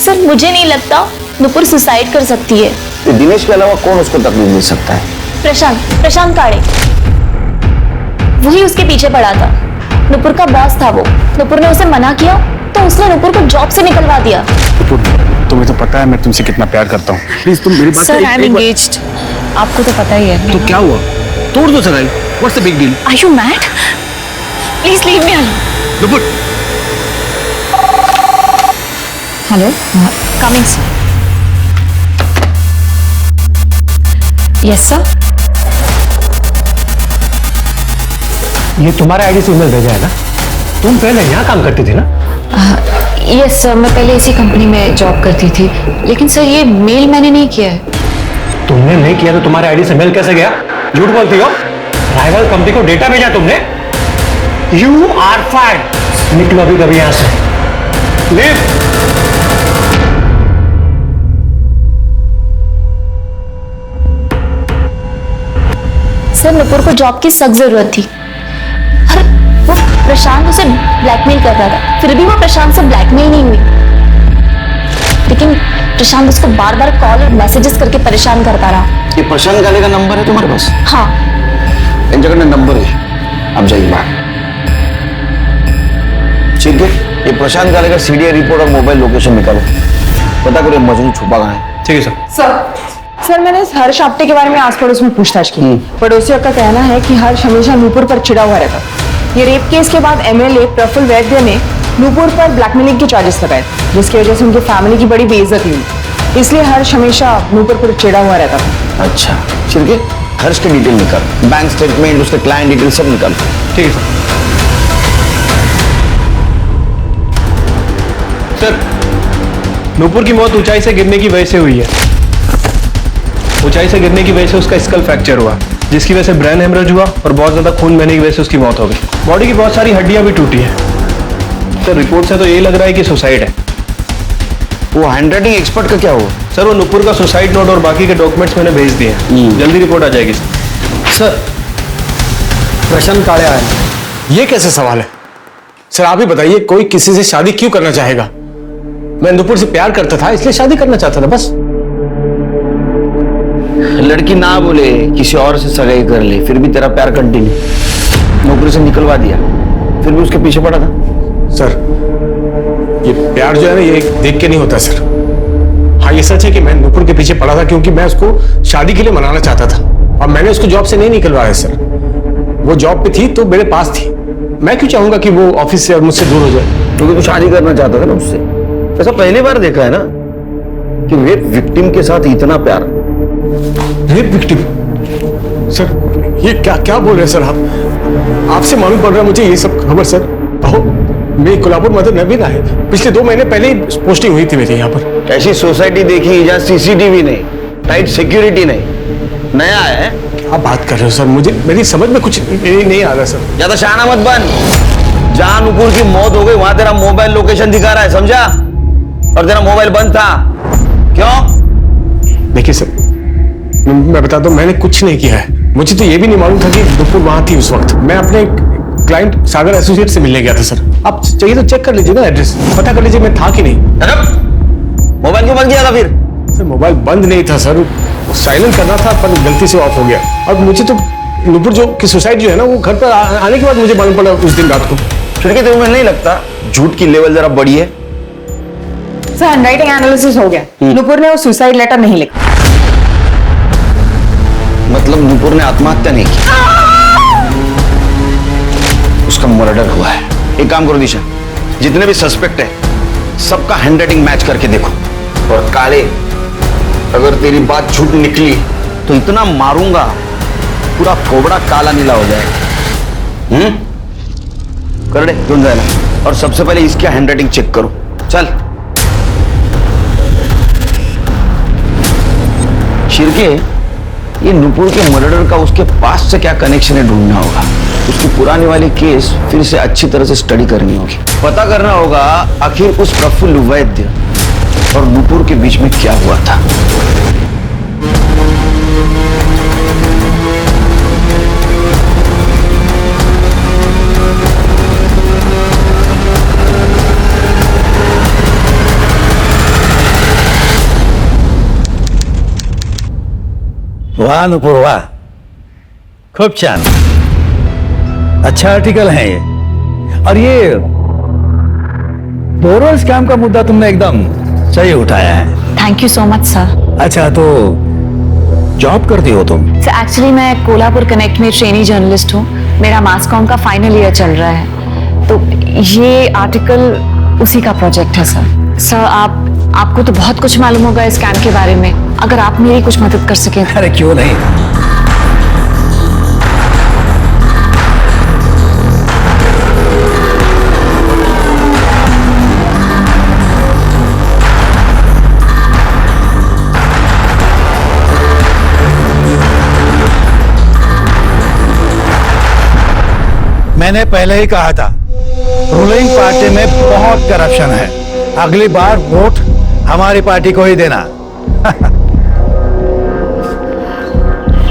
सर मुझे नहीं लगता नुपुर सुसाइड कर सकती है।
तो दिनेश के अलावा कौन उसको तकलीफ दे सकता है?
प्रशांत काड़े, वही उसके पीछे पड़ा था। नुपुर का बॉस था वो। नुपुर ने उसे मना किया तो उसने नुपुर को जॉब से निकलवा दिया।
तुम्हें तो पता है मैं तुमसे कितना प्यार करता हूँ। प्लीज तुम मेरी बात
सर आई एम एंगेज्ड, आपको तो पता ही है।
तो क्या हुआ? तोड़ दो सगाई। What's the big deal?
Are you mad? Please leave me alone.
Nupur.
Hello, coming sir. Yes sir.
ये तुम्हारे आईडी से ईमेल भेजा है ना? तुम पहले यहाँ काम करती थी ना?
यस सर, मैं पहले इसी कंपनी में जॉब करती थी, लेकिन सर ये मेल मैंने नहीं किया है।
तुमने नहीं किया तो तुम्हारे आईडी से मेल कैसे गया? झूठ बोलती हो। राइवल कंपनी को डेटा भेजा तुमने। You are fired. निकलो अभी कभी यहां से। लीव।
सर नुपुर को जॉब की सख्त जरूरत थी। अरे वो प्रशांत उसे ब्लैकमेल कर रहा था, फिर भी वो प्रशांत से ब्लैकमेल नहीं हुई। लेकिन प्रशांत उसको बार बार कॉल और मैसेजेस करके परेशान करता रहा।
ये प्रशांत गाले का नंबर है तुम्हारे पास?
हाँ।
इन जगह नंबर है, अब जाइए बाहर। ठीक है, ये प्रशांत गाले का CDR रिपोर्ट और मोबाइल लोकेशन निकालो। पता करो मजनू छुपा कहाँ है।
ठीक है सर।
सर मैंने हर्ष आप्टे के बारे में आस पड़ोस में पूछताछ की। पड़ोसियों का कहना है कि हर्ष हमेशा नूपुर पर चिढ़ा हुआ रहता। ये रेप केस के बाद MLA प्रफुल्ल वैद्य ने नूपुर पर ब्लैकमेलिंग के चार्जेस लगाए, जिसकी वजह से उनकी फैमिली की बड़ी बेइज्जती हुई। इसलिए हर्ष हमेशा नूपुर पर चिढ़ा हुआ रहता था।
अच्छा, ठीक है, हर्ष के डिटेल निकाल, बैंक स्टेटमेंट, उसके क्लाइंट डिटेल सब निकाल।
ठीक है सर। नूपुर की मौत ऊंचाई से गिरने की वजह से हुई है। ऊंचाई से गिरने की वजह से उसका स्कल फ्रैक्चर हुआ, जिसकी वजह से ब्रेन हेमरेज हुआ और बहुत ज्यादा खून बहने की वजह से उसकी मौत हो गई। बॉडी की बहुत सारी हड्डियां भी टूटी है। सर रिपोर्ट से तो यही लग रहा है कि सुसाइड है।
वो हैंडराइटिंग एक्सपर्ट का क्या हुआ?
सर वो नुपुर का सुसाइड नोट और बाकी के डॉक्यूमेंट्स मैंने भेज दिए हैं। जल्दी रिपोर्ट आ जाएगी
सर। प्रशांत काड़े आए, ये कैसे सवाल है? सर आप ही बताइए, कोई किसी से शादी क्यों करना चाहेगा? मैं नुपुर से प्यार करता था, इसलिए शादी करना चाहता था बस।
लड़की ना बोले किसी और से सगाई कर ले, फिर भी तेरा प्यार कंटिन्यू, नौकरी से निकलवा दिया, फिर भी उसके पीछे पड़ा था।
सर ये प्यार जो है ना, ये देख के नहीं होता सर। हाँ ये सच है कि मैं नुपुर के पीछे पड़ा था क्योंकि मैं उसको शादी के लिए मनाना चाहता था, और मैंने उसको जॉब से नहीं निकलवाया सर। वो जॉब पे थी तो मेरे पास थी। मैं क्यों चाहूंगा कि वो ऑफिस से और मुझसे दूर हो जाए?
क्योंकि तू शादी करना चाहता था ना उससे। ऐसा पहली बार देखा है ना कि रेप विक्टिम के साथ इतना प्यार।
Rape victim? सर ये क्या क्या बोल रहे हैं सर आप? आपसे मालूम पड़ रहा है मुझे ये सब खबर सर। अहो मेरी कोल्हापुर मदर नवीन है, पिछले 2 महीने पहले ही पोस्टिंग हुई थी मेरी यहाँ पर।
ऐसी सोसाइटी देखी जहाँ सीसीटीवी नहीं, टाइट सिक्योरिटी नहीं, नया है।
क्या बात कर रहे हो सर? मुझे मेरी समझ में कुछ नहीं आ रहा सर।
ज्यादा शहाना मत बन। जहां नुपुर की मौत हो गई वहां तेरा मोबाइल लोकेशन दिखा रहा है, समझा? और तेरा मोबाइल बंद था। क्यों?
देखिए सर मैं बताता हूँ, मैंने कुछ नहीं किया है। मुझे तो ये भी नहीं मालूम था कि नुपुर वहां थी उस वक्त। मैं अपने क्लाइंट सागर एसोसिएट से मिलने गया था सर। आप चाहिए तो चेक कर लीजिए ना, एड्रेस पता कर लीजिए मैं था कि नहीं।
मोबाइल क्यों बंद किया था फिर?
सर मोबाइल बंद नहीं था सर, साइलेंट करना था पर गलती से ऑफ हो गया। और मुझे तो नुपुर जो की सोसाइटी जो है ना, वो घर पर आने के बाद मुझे मालूम पड़ा उस दिन रात को।
फिर तुम्हें नहीं लगता झूठ की लेवल जरा बड़ी है?
सर हैंडराइटिंग एनालिसिस हो गया, नुपुर ने वो सुसाइड लेटर नहीं लिखा।
मतलब नुपुर ने आत्महत्या नहीं की, उसका मर्डर हुआ है। एक काम करो दिशा, जितने भी सस्पेक्ट है सबका हैंडराइटिंग मैच करके देखो। और काले, अगर तेरी बात झूठ निकली तो इतना मारूंगा पूरा फोबड़ा काला नीला हो जाएगा। कर दे, ढूंढ जाना। और सबसे पहले इसकी हैंडराइटिंग चेक करो। चल शिरके, ये नुपुर के मर्डर का उसके पास से क्या कनेक्शन है ढूंढना होगा। उसकी पुरानी वाली केस फिर से अच्छी तरह से स्टडी करनी होगी। पता करना होगा आखिर उस प्रफुल्ल वैद्य और नुपुर के बीच में क्या हुआ था।
वाह नुपुर वाह, खूब छान, अच्छा आर्टिकल है ये। और ये बोरो स्कैम का मुद्दा तुमने एकदम सही उठाया है।
Thank you so much sir.
अच्छा तो जॉब करती हो तुम?
सर एक्चुअली मैं कोल्हापुर कनेक्ट में ट्रेनी जर्नलिस्ट हूँ। मेरा मास कॉम का फाइनल ईयर चल रहा है, तो ये आर्टिकल उसी का प्रोजेक्ट है सर। सर आपको तो बहुत कुछ मालूम होगा इस स्कैम के बारे में, अगर आप मेरी कुछ मदद कर सकें।
अरे क्यों नहीं। मैंने पहले ही कहा था रूलिंग पार्टी में बहुत करप्शन है, अगली बार वोट हमारी पार्टी को ही देना।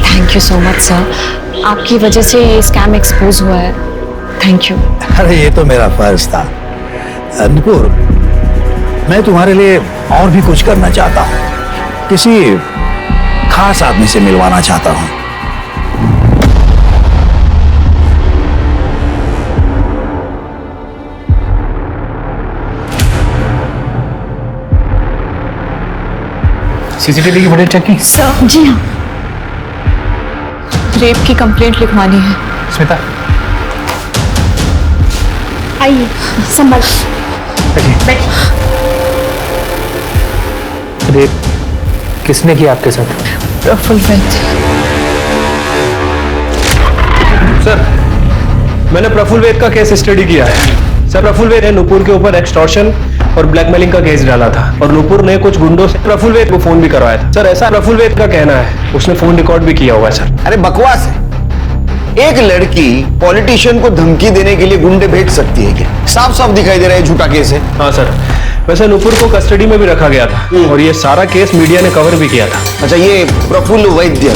Thank you so much sir, आपकी वजह से ये स्कैम एक्सपोज हुआ है। Thank you.
अरे ये तो मेरा फर्ज था। नुपुर, मैं तुम्हारे लिए और भी कुछ करना चाहता हूँ, किसी खास आदमी से मिलवाना चाहता हूँ।
सीसीटीवी की फुटेज चेक की?
सर जी हाँ, रेप की कंप्लेंट लिखवानी है।
स्मिता
आइए संभल।
रेप किसने किया आपके साथ?
प्रफुल्ल वैद्य।
सर मैंने प्रफुल्ल वैद्य का केस स्टडी किया है। सर प्रफुल्ल वैद्य ने नुपुर के ऊपर एक्सटॉर्शन और ब्लैकमेलिंग का केस डाला था, और नुपुर ने कुछ गुंडों से प्रफुल्ल वैद्य को फोन भी करवाया था। सर ऐसा प्रफुल्ल वैद्य का कहना है, उसने फोन रिकॉर्ड भी किया हुआ है सर।
अरे बकवास है। एक लड़की पॉलिटिशियन को धमकी देने के लिए गुंडे भेज सकती है क्या? साफ साफ दिखाई दे रहा है झूठा केस है।
हाँ सर, वैसे नुपुर को कस्टडी में भी रखा गया था और ये सारा केस मीडिया ने कवर भी किया था।
अच्छा ये प्रफुल्ल वैद्य,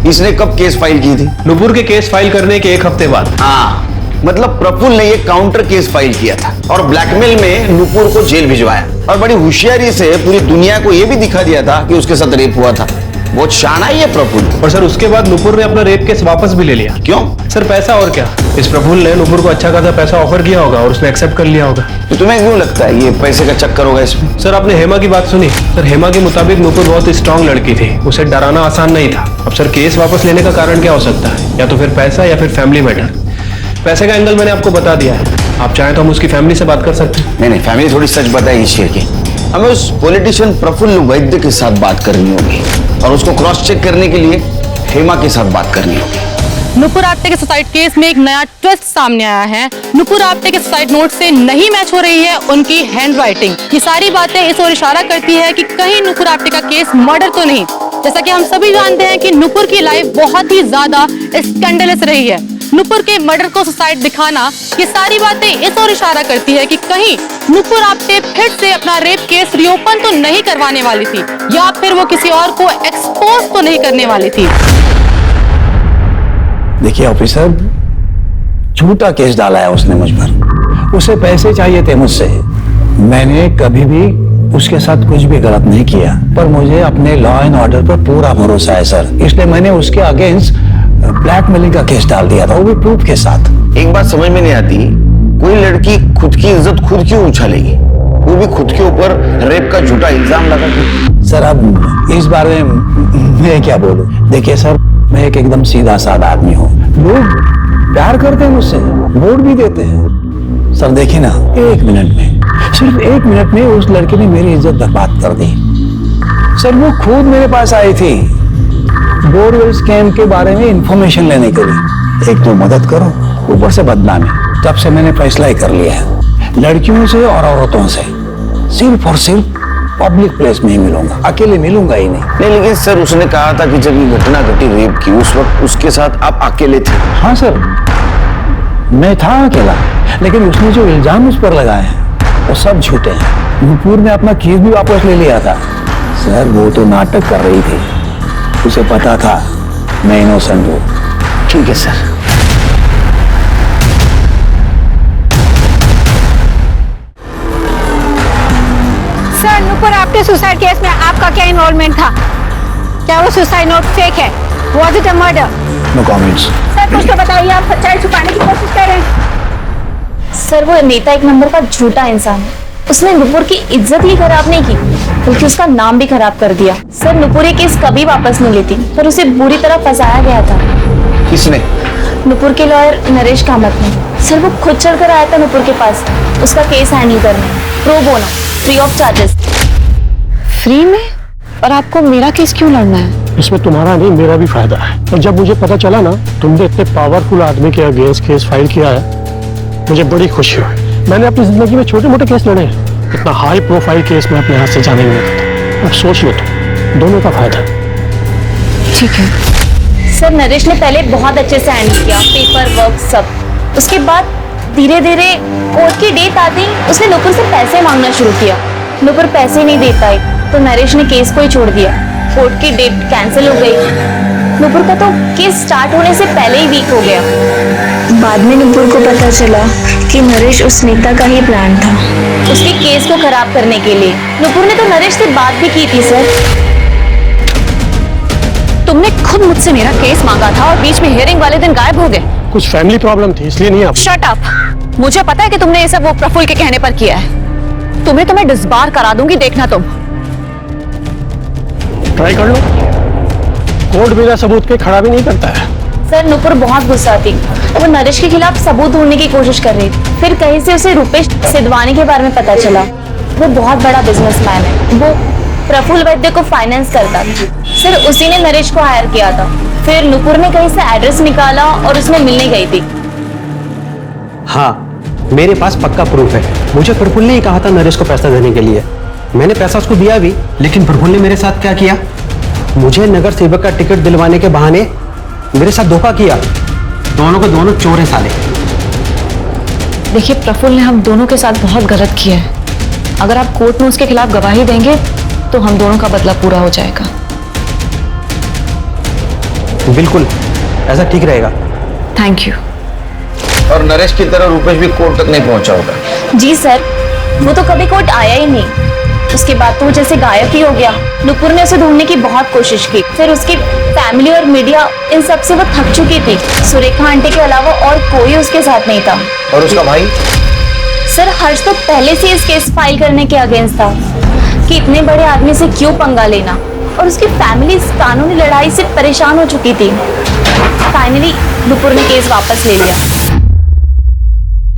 इसने कब केस फाइल की थी?
नुपुर के केस फाइल करने के 1 हफ्ते बाद।
हाँ मतलब प्रफुल्ल ने ये काउंटर केस फाइल किया था और ब्लैकमेल में नुपुर को जेल भिजवाया, और बड़ी होशियारी से पूरी दुनिया को ये भी दिखा दिया था कि उसके साथ रेप हुआ था। बहुत शाना ही है प्रफुल्ल।
और सर उसके बाद नुपुर ने अपना रेप केस वापस भी ले लिया।
क्यों?
सर पैसा और क्या, इस प्रफुल्ल ने नुपुर को अच्छा खासा पैसा ऑफर किया होगा और उसने एक्सेप्ट कर लिया होगा।
तो तुम्हें क्यों लगता है ये पैसे का चक्कर होगा इसमें?
सर आपने हेमा की बात सुनी? सर हेमा के मुताबिक नुपुर बहुत स्ट्रांग लड़की थी, उसे डराना आसान नहीं था। अब सर केस वापस लेने का कारण क्या हो सकता है? या तो फिर पैसा या फिर फैमिली मैटर। पैसे का एंगल मैंने आपको बता दिया है, आप चाहें तो हम उसकी फैमिली से बात कर सकते हैं।
नहीं, फैमिली थोड़ी सच बताएगी शेर की। हमें उस पॉलिटिशियन प्रफुल्ल वैद्य के साथ बात करनी होगी और उसको क्रॉस चेक करने के लिए हेमा के साथ बात करनी होगी।
नुपुर आप्टे के सुसाइड केस में एक नया ट्विस्ट सामने आया है। नुपुर आप्टे के सुसाइड नोट से नहीं मैच हो रही है उनकी हैंडराइटिंग। ये सारी बातें इस ओर इशारा करती है कि कहीं नुपुर आप्टे का केस मर्डर तो नहीं। जैसा कि हम सभी जानते हैं कि नुपुर की लाइफ बहुत ही ज्यादा स्कैंडलस रही है। नुपुर के मर्डर को सुसाइड दिखाना, ये सारी बातें इस ओर इशारा करती है कि कहीं नुपुर आप्टे फिर से अपना रेप केस रीओपन तो नहीं करवाने वाली थी, या फिर वो किसी और को एक्सपोज तो नहीं करने वाली थी।
देखिए ऑफिसर, झूठा केस डाला है उसने मुझ पर। उसे पैसे चाहिए थे मुझसे। मैंने कभी भी उसके साथ कुछ भी गलत नहीं किया, पर मुझे अपने लॉ एंड ऑर्डर पर पूरा भरोसा है सर, इसलिए मैंने उसके अगेंस्ट ब्लैकमेलिंग का केस डाल दिया था, वो भी प्रूफ के साथ।
एक बात समझ में नहीं आती, कोई लड़की खुद की इज्जत खुद क्यों उछालेगी, वो भी खुद के ऊपर रेप का झूठा इल्जाम लगा के।
सर अब इस बारे में मैं क्या बोलूं? देखिए सर, मैं एक एकदम सीधा साधा आदमी हूँ। लोग प्यार करते हैं मुझसे, वोट भी देते हैं। सर देखिए ना, एक मिनट में, सिर्फ एक मिनट में उस लड़के ने मेरी इज्जत बर्बाद कर दी। सर वो खुद मेरे पास आई थी बोरवेल स्कैम के बारे में इंफॉर्मेशन लेने के लिए। एक तो मदद करो, ऊपर से बदनामी। तब से मैंने फैसला ही कर लिया है, लड़कियों से और औरतों से सिर्फ और सिर्फ पब्लिक प्लेस में ही मिलूंगा, अकेले मिलूंगा ही नहीं।
लेकिन सर उसने कहा था कि जब ये घटना घटी रेप की, उस वक्त उसके साथ आप अकेले थे।
हाँ सर, मैं था अकेला, लेकिन उसने जो इल्जाम उस पर लगाए हैं वो सब झूठे हैं। नुपुर ने अपना केस भी वापस ले लिया था। सर वो तो नाटक कर रही थी, उसे पता था मैं इनोसेंट हूँ।
ठीक है sir.
Sir Nupur Apte suicide case में आपका क्या इन्वॉल्वमेंट था? क्या वो सुसाइड नोट फेक है? Was it a murder?
No comments.
Sir कुछ तो बताइए, आप सच्चाई छुपाने की कोशिश कर रहे हैं।
सर वो नेता एक नंबर का झूठा इंसान है। उसने नुपुर की इज्जत ही खराब नहीं की, बल्कि उसका नाम भी खराब कर दिया। सर नुपुर ये केस कभी वापस नहीं लेती, पर उसे बुरी तरह फंसाया गया था।
किसने?
नुपुर के लॉयर नरेश कामत ने। सर वो खुद चढ़कर आया था नुपुर के पास उसका केस हैंडल करने, pro bono, free of charges.
Free में? और आपको मेरा केस क्यों लड़ना है?
इसमें तुम्हारा नहीं मेरा भी फायदा है। और जब मुझे पता चला ना तुमने इतने पावरफुल आदमी के अगेंस्ट केस फाइल किया है, मुझे बड़ी खुशी हुई। मैंने अपनी जिंदगी में छोटे मोटे केस लड़े हैं, इतना हाई प्रोफाइल केस मैं अपने हाथ से जाने नहीं देता। अब सोच लो तुम, दोनों का फायदा।
ठीक है
सर नरेश ने पहले बहुत अच्छे से हैंडल किया, पेपर वर्क सब। उसके बाद धीरे धीरे कोर्ट की डेट आती उसने नुपुर से पैसे मांगना शुरू किया। नुपुर पैसे नहीं दे पाई तो नरेश ने केस को ही छोड़ दिया। कोर्ट की डेट कैंसिल हो गई। नुपुर का तो केस स्टार्ट होने से पहले ही वीक हो गया। बाद में नुपुर को पता चला कि नरेश उस नेता का ही प्लान था, उसके केस को खराब करने के लिए। नुपुर ने तो नरेश से बात भी की थी। सर
तुमने खुद मुझसे मेरा केस मांगा था और बीच में हियरिंग वाले दिन गायब हो गए।
कुछ फैमिली प्रॉब्लम थी इसलिए नहीं। आप
शट अप। मुझे पता है कि तुमने ये सब वो प्रफुल्ल के कहने पर किया है। तुम्हें तो मैं डिसबार करा दूंगी, देखना तुम।
ट्राई कर लो, कोर्ट बिना सबूत के खड़ा भी नहीं करता है।
सर नुपुर बहुत गुस्सा थी, वो नरेश के खिलाफ सबूत ढूंढने की कोशिश कर रही थी। फिर कहीं से उसे रुपेश सिद्धवानी के बारे में पता चला। वो बहुत बड़ा बिजनेसमैन है, वो प्रफुल्ल वैद्य को फाइनेंस करता था। सर उसी ने नरेश को हायर किया था। फिर नुपुर ने कहीं से एड्रेस निकाला और उसमें मिलने गई थी।
हाँ, मेरे पास पक्का प्रूफ है। मुझे प्रफुल्ल ने ही कहा था नरेश को पैसा देने के लिए। मैंने पैसा उसको दिया भी, लेकिन प्रफुल्ल ने मेरे साथ क्या किया? मुझे नगर सेवक का टिकट दिलवाने के बहाने मेरे साथ धोखा किया। दोनों को दोनों चोर हैं साले।
देखिए प्रफुल्ल ने हम दोनों के साथ बहुत गलत किया है। अगर आप कोर्ट में उसके खिलाफ गवाही देंगे तो हम दोनों का बदला पूरा हो जाएगा।
बिल्कुल, ऐसा ठीक रहेगा।
Thank you.
और नरेश की तरह रुपेश भी कोर्ट तक नहीं पहुंचा होगा।
जी सर, वो तो कभी कोर्ट आया ही नहीं। उसके बाद तो वो जैसे गायब ही हो गया। नुपुर ने उसे ढूंढने की बहुत कोशिश की, फिर उसकी फैमिली और मीडिया इन सब से वो थक चुकी थी। सुरेखा आंटी के अलावा और कोई उसके साथ नहीं था।
और उसका भाई?
सर हर्ष तो पहले से इस केस फाइल करने के अगेंस्ट था कि इतने बड़े आदमी से क्यों पंगा लेना, और उसकी फैमिली इस कानूनी लड़ाई से परेशान हो चुकी थी। फाइनली नुपुर ने केस वापस ले लिया।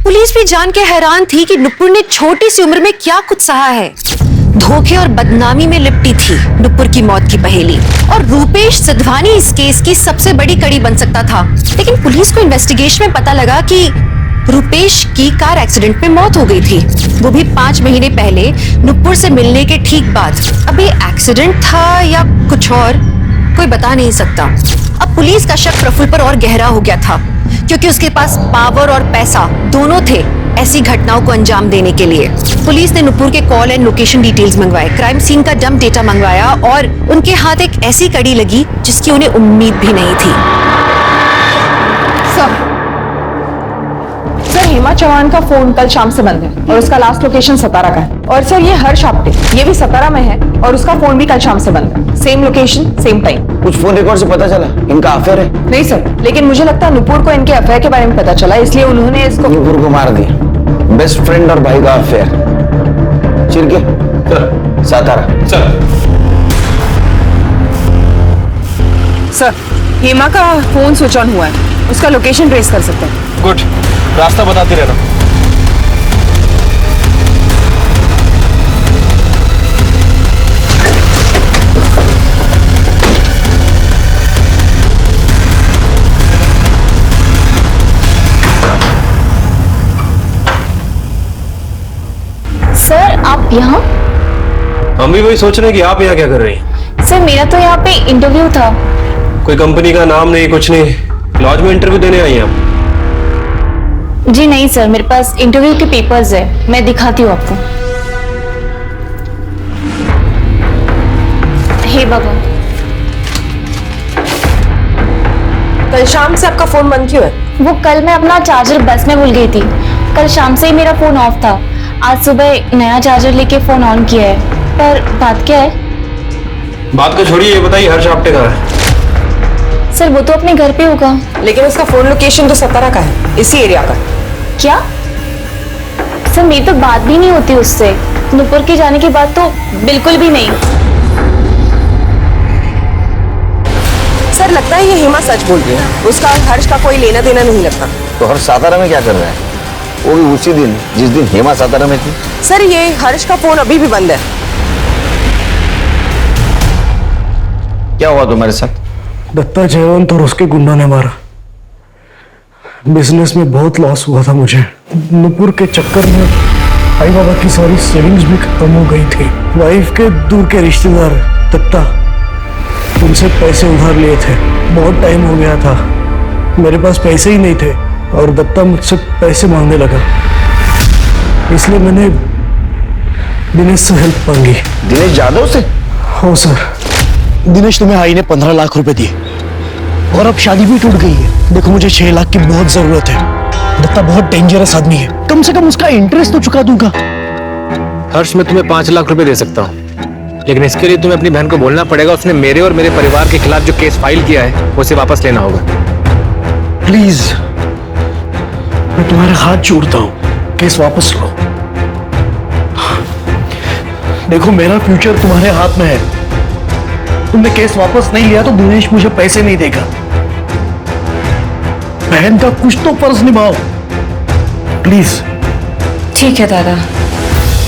पुलिस भी जान के हैरान थी कि नुपुर ने छोटी सी उम्र में क्या कुछ सहा है। धोखे और बदनामी में लिपटी थी नुपुर की मौत की पहेली, और रूपेश सिद्धवानी इस केस की सबसे बड़ी कड़ी बन सकता था। लेकिन पुलिस को इन्वेस्टिगेशन में पता लगा कि रूपेश की कार एक्सीडेंट में मौत हो गई थी, वो भी 5 महीने पहले नुपुर से मिलने के ठीक बाद। अब ये एक्सीडेंट था या कुछ और, कोई बता नहीं सकता। अब पुलिस का शक प्रफुल्ल पर और गहरा हो गया था, क्योंकि उसके पास पावर और पैसा दोनों थे ऐसी घटनाओं को अंजाम देने के लिए। पुलिस ने नुपुर के कॉल एंड लोकेशन डिटेल्स मंगवाए, क्राइम सीन का डंप डेटा मंगवाया, और उनके हाथ एक ऐसी कड़ी लगी जिसकी उन्हें उम्मीद भी नहीं थी।
सर हेमा चौहान का फोन कल शाम से बंद है और उसका लास्ट लोकेशन सतारा का है। और सर ये हर्ष आप्टे, ये भी सतारा में है और उसका फोन भी कल शाम से बंद है। Same location same time.
कुछ फोन रिकॉर्ड से पता चला इनका अफेयर है?
नहीं सर, लेकिन मुझे लगता है नुपुर को इनके अफेयर के बारे में पता चला, इसलिए उन्होंने इसको
नुपुर को मार दिया। बेस्ट फ्रेंड और भाई का अफेयर। चिरके सातारा चल।
सर हेमा का फोन स्विच ऑन हुआ है, उसका लोकेशन ट्रेस कर सकते हैं।
गुड, रास्ता बताती रहना।
सर आप यहाँ?
हम भी वही सोच रहे हैं कि आप यहाँ क्या कर रही हैं?
सर मेरा तो यहाँ पे इंटरव्यू था।
कोई कंपनी का नाम नहीं, कुछ नहीं, लॉज में इंटरव्यू देने आई हैं आप?
जी नहीं सर, मेरे पास इंटरव्यू के पेपर्स है, मैं दिखाती हूँ आपको। हे बाबा,
कल शाम से आपका फोन बंद क्यों है?
वो कल मैं अपना चार्जर बस में भूल गई थी। कल शाम से ही मेरा फोन ऑफ था। आज सुबह नया चार्जर लेके फोन ऑन किया है। पर बात क्या है?
बात को छोड़िए, ये बताइए हर्ष आप्टे कहाँ है?
सर वो तो अपने घर पे होगा।
लेकिन उसका फोन लोकेशन तो सतारा का है, इसी एरिया का।
क्या? सर मेरी तो बात भी नहीं होती उससे। नुपुर के जाने के बाद तो बिल्कुल भी नहीं।
सर लगता है ये हेमा सच बोल रही है, उसका और हर्ष का कोई लेना देना नहीं लगता।
तो हर्ष सातारा में क्या कर रहा है? वो भी उसी दिन जिस दिन हेमा सातारा में थी।
सर ये हर्ष का फोन अभी भी बंद है।
क्या हुआ तुम्हारे साथ?
दत्ता जयवंत और उसके गुंडों ने मारा। बिजनेस में बहुत लॉस हुआ था मुझे। नुपुर के चक्कर में आई बाबा की सारी सेविंग्स भी खत्म हो गई थी। वाइफ के दूर के रिश्तेदार दत्ता, उनसे पैसे उधार लिए थे। बहुत टाइम हो गया था, मेरे पास पैसे ही नहीं थे और दत्ता मुझसे पैसे मांगने लगा, इसलिए मैंने दिनेश से हेल्प मांगी।
दिनेश यादव से?
हो सर। दिनेश तुम्हें आई ने 15 लाख रुपए दिए और अब शादी भी टूट गई है। देखो मुझे 6 लाख की बहुत जरूरत है। दत्ता बहुत डेंजरस आदमी है, कम से कम उसका इंटरेस्ट तो चुका दूंगा।
हर्ष मैं तुम्हें 5 लाख रुपए दे सकता हूँ, लेकिन इसके लिए तुम्हें अपनी बहन को बोलना पड़ेगा उसने मेरे और मेरे परिवार के खिलाफ जो केस फाइल किया है उसे वापस लेना होगा।
प्लीज मैं तुम्हारे हाथ जोड़ता हूँ, केस वापस लो। देखो मेरा फ्यूचर तुम्हारे हाथ में है। तुमने केस वापस नहीं लिया तो दिनेश मुझे पैसे नहीं देगा। बहन का कुछ तो फर्ज निभाओ प्लीज।
ठीक है दादा।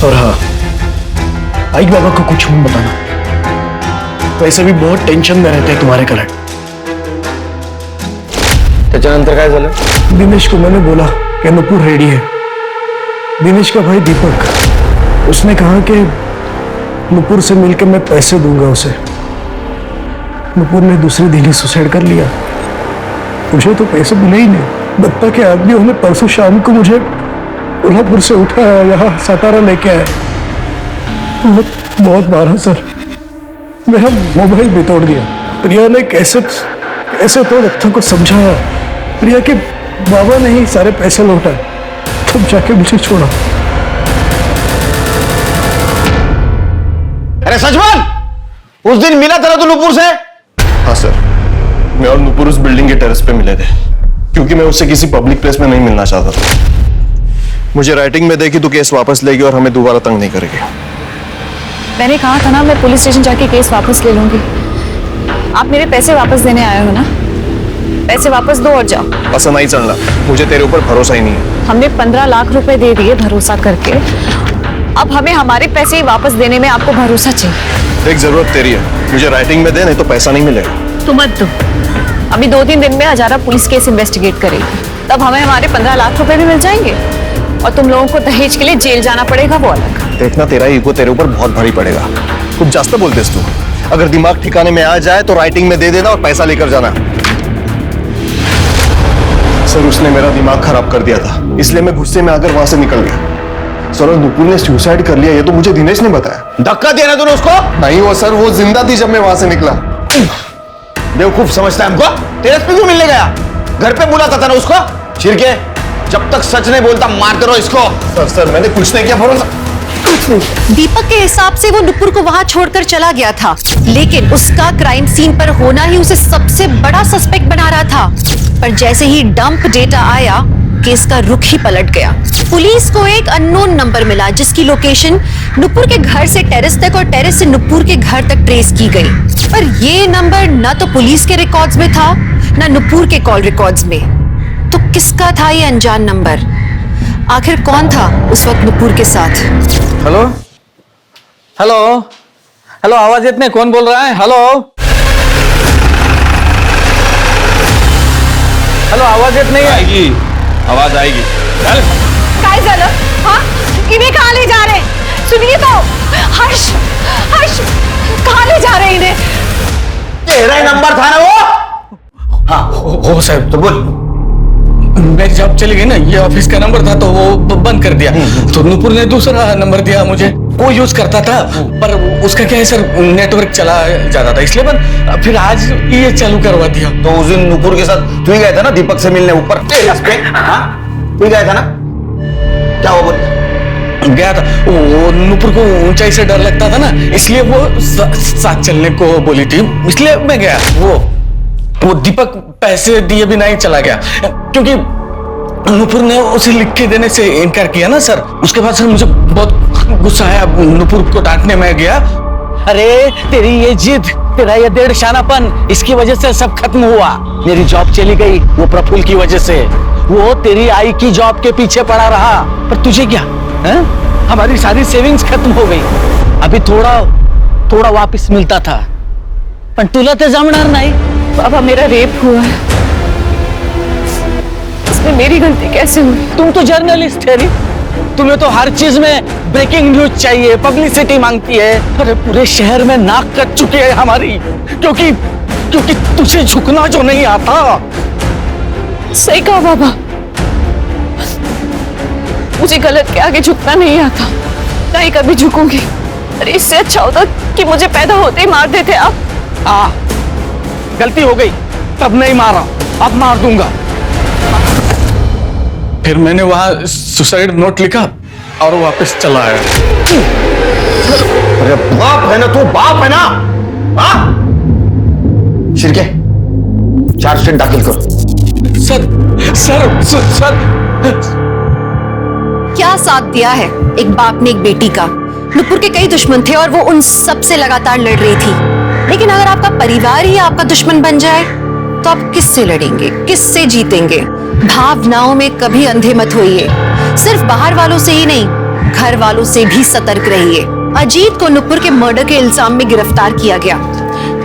और हाँ, आई बाबा को कुछ मत बताना, वैसे भी बहुत टेंशन में रहते हैं तुम्हारे कारण।
त्याच्यानंतर काय झालं?
दिनेश को मैंने बोला कि नुपुर रेडी है। दिनेश का भाई दीपक, उसने कहा कि नुपुर से मिलकर मैं पैसे दूंगा उसे। नुपुर ने दूसरे दिन ही सुसाइड कर लिया। मुझे तो पैसे मिले ही नहीं। दत्ता के आदमियों ने परसों शाम को मुझे कोल्हापुर से उठाया, यहाँ सातारा लेके आए। बहुत मारा सर, मेरा मोबाइल भी तोड़ दिया। प्रिया ने कैसे तो दत्ता को समझाया। प्रिया के बाबा ने ही सारे पैसे लौटाए, तब जाके मुझे छोड़ा।
अरे सच बोल, उस दिन मिला था तू नुपुर से?
हाँ सर, मैं और नुपुर उस बिल्डिंग के टेरेस पे मिले थे, क्योंकि मैं उससे किसी पब्लिक प्लेस में नहीं मिलना चाहता था। मुझे राइटिंग में देखी तो केस वापस लेगी और हमें दोबारा तंग नहीं करेगी।
मैंने कहा था ना मैं पुलिस स्टेशन जाके केस वापस ले लूंगी। आप मेरे पैसे वापस देने आए हो ना, पैसे वापस दो और जाओ।
ऐसा नहीं चलना, मुझे तेरे ऊपर भरोसा ही नहीं है।
हमने 15 लाख रुपए दे दिए भरोसा करके, अब हमें हमारे पैसे ही वापस देने में आपको भरोसा चाहिए।
देख, जरूरत तेरी है, मुझे राइटिंग में दे, नहीं तो पैसा नहीं मिलेगा।
तो मत दो, अभी 2-3 दिन में हजारा पुलिस केस इन्वेस्टिगेट करेगी, तब हमें हमारे 15 लाख रुपए भी मिल जाएंगे और तुम लोगों को दहेज के लिए जेल जाना पड़ेगा, वो अलग।
देखना, तेरा ईगो तेरे ऊपर बहुत भारी पड़ेगा। कुछ जास्त बोलते तू। अगर दिमाग ठिकाने में आ जाए तो राइटिंग में दे देना और पैसा लेकर जाना। सर, उसने मेरा दिमाग खराब कर दिया था, इसलिए मैं गुस्से में आकर वहां से निकल गया। सर, नुपुर ने सुसाइड कर लिया, ये तो मुझे दिनेश ने बताया।
धक्का दिया ना तूने उसको?
नहीं वो सर, वो जिंदा थी जब मैं वहां से निकला।
बेवकूफ समझता है हमको? टेरेस पे क्यों मिलने गया? घर पे बुलाता था ना उसको। छिरके, जब तक सच नहीं बोलता मारते रहो इसको।
सर, मैंने कुछ नहीं किया, भरोसा।
दीपक के हिसाब से वो नुपुर को वहां छोड़कर चला गया था, लेकिन उसका क्राइम सीन पर होना ही उसे सबसे बड़ा सस्पेक्ट बना रहा था। पर जैसे ही डंप डेटा आया, केस का रुख ही पलट गया। पुलिस को एक अननोन नंबर मिला जिसकी लोकेशन नुपुर के घर से टेरेस तक और टेरेस से नुपुर के घर तक ट्रेस की गई। पर ये नंबर न तो पुलिस के रिकॉर्ड्स में था, न नुपुर के कॉल रिकॉर्ड्स में। तो किसका था ये अनजान नंबर? आखिर कौन था उस वक्त नुपुर के साथ?
हेलो हेलो हेलो, आवाज इतने कौन बोल रहा है? हेलो हेलो, आवाज इतने आएगी, आवाज आएगी।
काय झालं? हाँ, इन्हें कहाँ ले जा रहे? सुनिए तो, हर्ष हर्ष कहाँ ले जा रहे इन्हें?
तेरा नंबर था ना वो?
हाँ हो साहब। तो बोल, मेरी जॉब चली गई ना, ये ऑफिस का नंबर था तो वो बंद कर दिया, तो नुपुर ने दूसरा नंबर दिया मुझे, वो यूज करता था, पर उसका क्या है सर, नेटवर्क चला जाता था, इसलिए बंद। फिर आज ये चालू करवा दिया।
तो उस दिन नुपुर के साथ तू ही गया था ना दीपक से मिलने ऊपर टेरेस पे? हाँ, तू ही गया था ना? क्या हुआ बोल?
गया था, वो नुपुर को ऊंचाई से डर लगता था ना, इसलिए वो साथ चलने को बोली थी, इसलिए मैं गया। वो दीपक पैसे दिए भी नहीं चला गया, क्योंकि नुपुर ने उसे लिख के देने से इनकार किया ना सर। उसके बाद सर मुझे बहुत गुस्सा आया, नुपुर को डांटने में गया।
अरे तेरी ये जिद, तेरा ये डेढ़ शानापन, इसकी वजह से सब खत्म हुआ। मेरी जॉब चली गई वो प्रफुल्ल की वजह से, वो तेरी आई की जॉब के पीछे पड़ा रहा, पर तुझे क्या है? हमारी सारी सेविंग्स खत्म हो गई, अभी थोड़ा थोड़ा वापस मिलता था, पण तुला ते जमणार नाही।
बाबा, मेरा रेप हुआ है, इसमें मेरी गलती कैसे हुई?
तुम तो जर्नलिस्ट है, तुम्हें तो हर चीज में ब्रेकिंग न्यूज चाहिए, पब्लिसिटी मांगती है। अरे पूरे शहर में नाक कट चुकी है हमारी, क्योंकि तुझे झुकना जो नहीं आता।
सही कहा बाबा, मुझे गलत के आगे झुकना नहीं आता, नहीं कभी झुकूंगी। अरे इससे अच्छा होता कि मुझे पैदा होते ही मार देते आप।
गलती हो गई, तब नहीं मारा, अब मार दूंगा।
फिर मैंने वहां सुसाइड नोट लिखा और वापस चला आया।
अरे बाप है ना तू, बाप है ना? हाँ? शिरके, चार्जशीट दाखिल करो।
सर
क्या साथ दिया है एक बाप ने एक बेटी का? नुपुर के कई दुश्मन थे और वो उन सब से लगातार लड़ रही थी, लेकिन अगर आपका परिवार ही आपका दुश्मन बन जाए तो आप किससे लड़ेंगे, किससे जीतेंगे? भावनाओं में कभी अंधे मत होइए, सिर्फ बाहर वालों से ही नहीं, घर वालों से भी सतर्क रहिए। अजीत को नुपुर के मर्डर के इल्जाम में गिरफ्तार किया गया।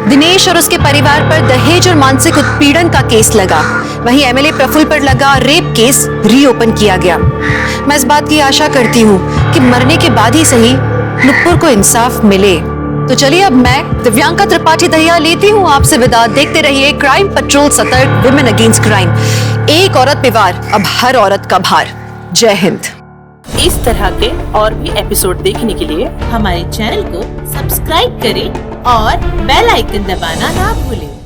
दिनेश और उसके परिवार पर दहेज और मानसिक उत्पीड़न का केस लगा। वहीं एमएलए प्रफुल्ल पर लगा रेप केस रीओपन किया गया। मैं इस बात की आशा करती हूँ कि मरने के बाद ही सही नुपुर को इंसाफ मिले। तो चलिए अब मैं दिव्यांका त्रिपाठी दहिया लेती हूँ आपसे विदा। देखते रहिए क्राइम पेट्रोल, सतर्क, विमेन अगेंस्ट क्राइम। एक औरत पे वार, अब हर औरत का भार। जय हिंद।
इस तरह के और भी एपिसोड देखने के लिए हमारे चैनल को सब्सक्राइब करें और बेल आइकन दबाना ना भूलें।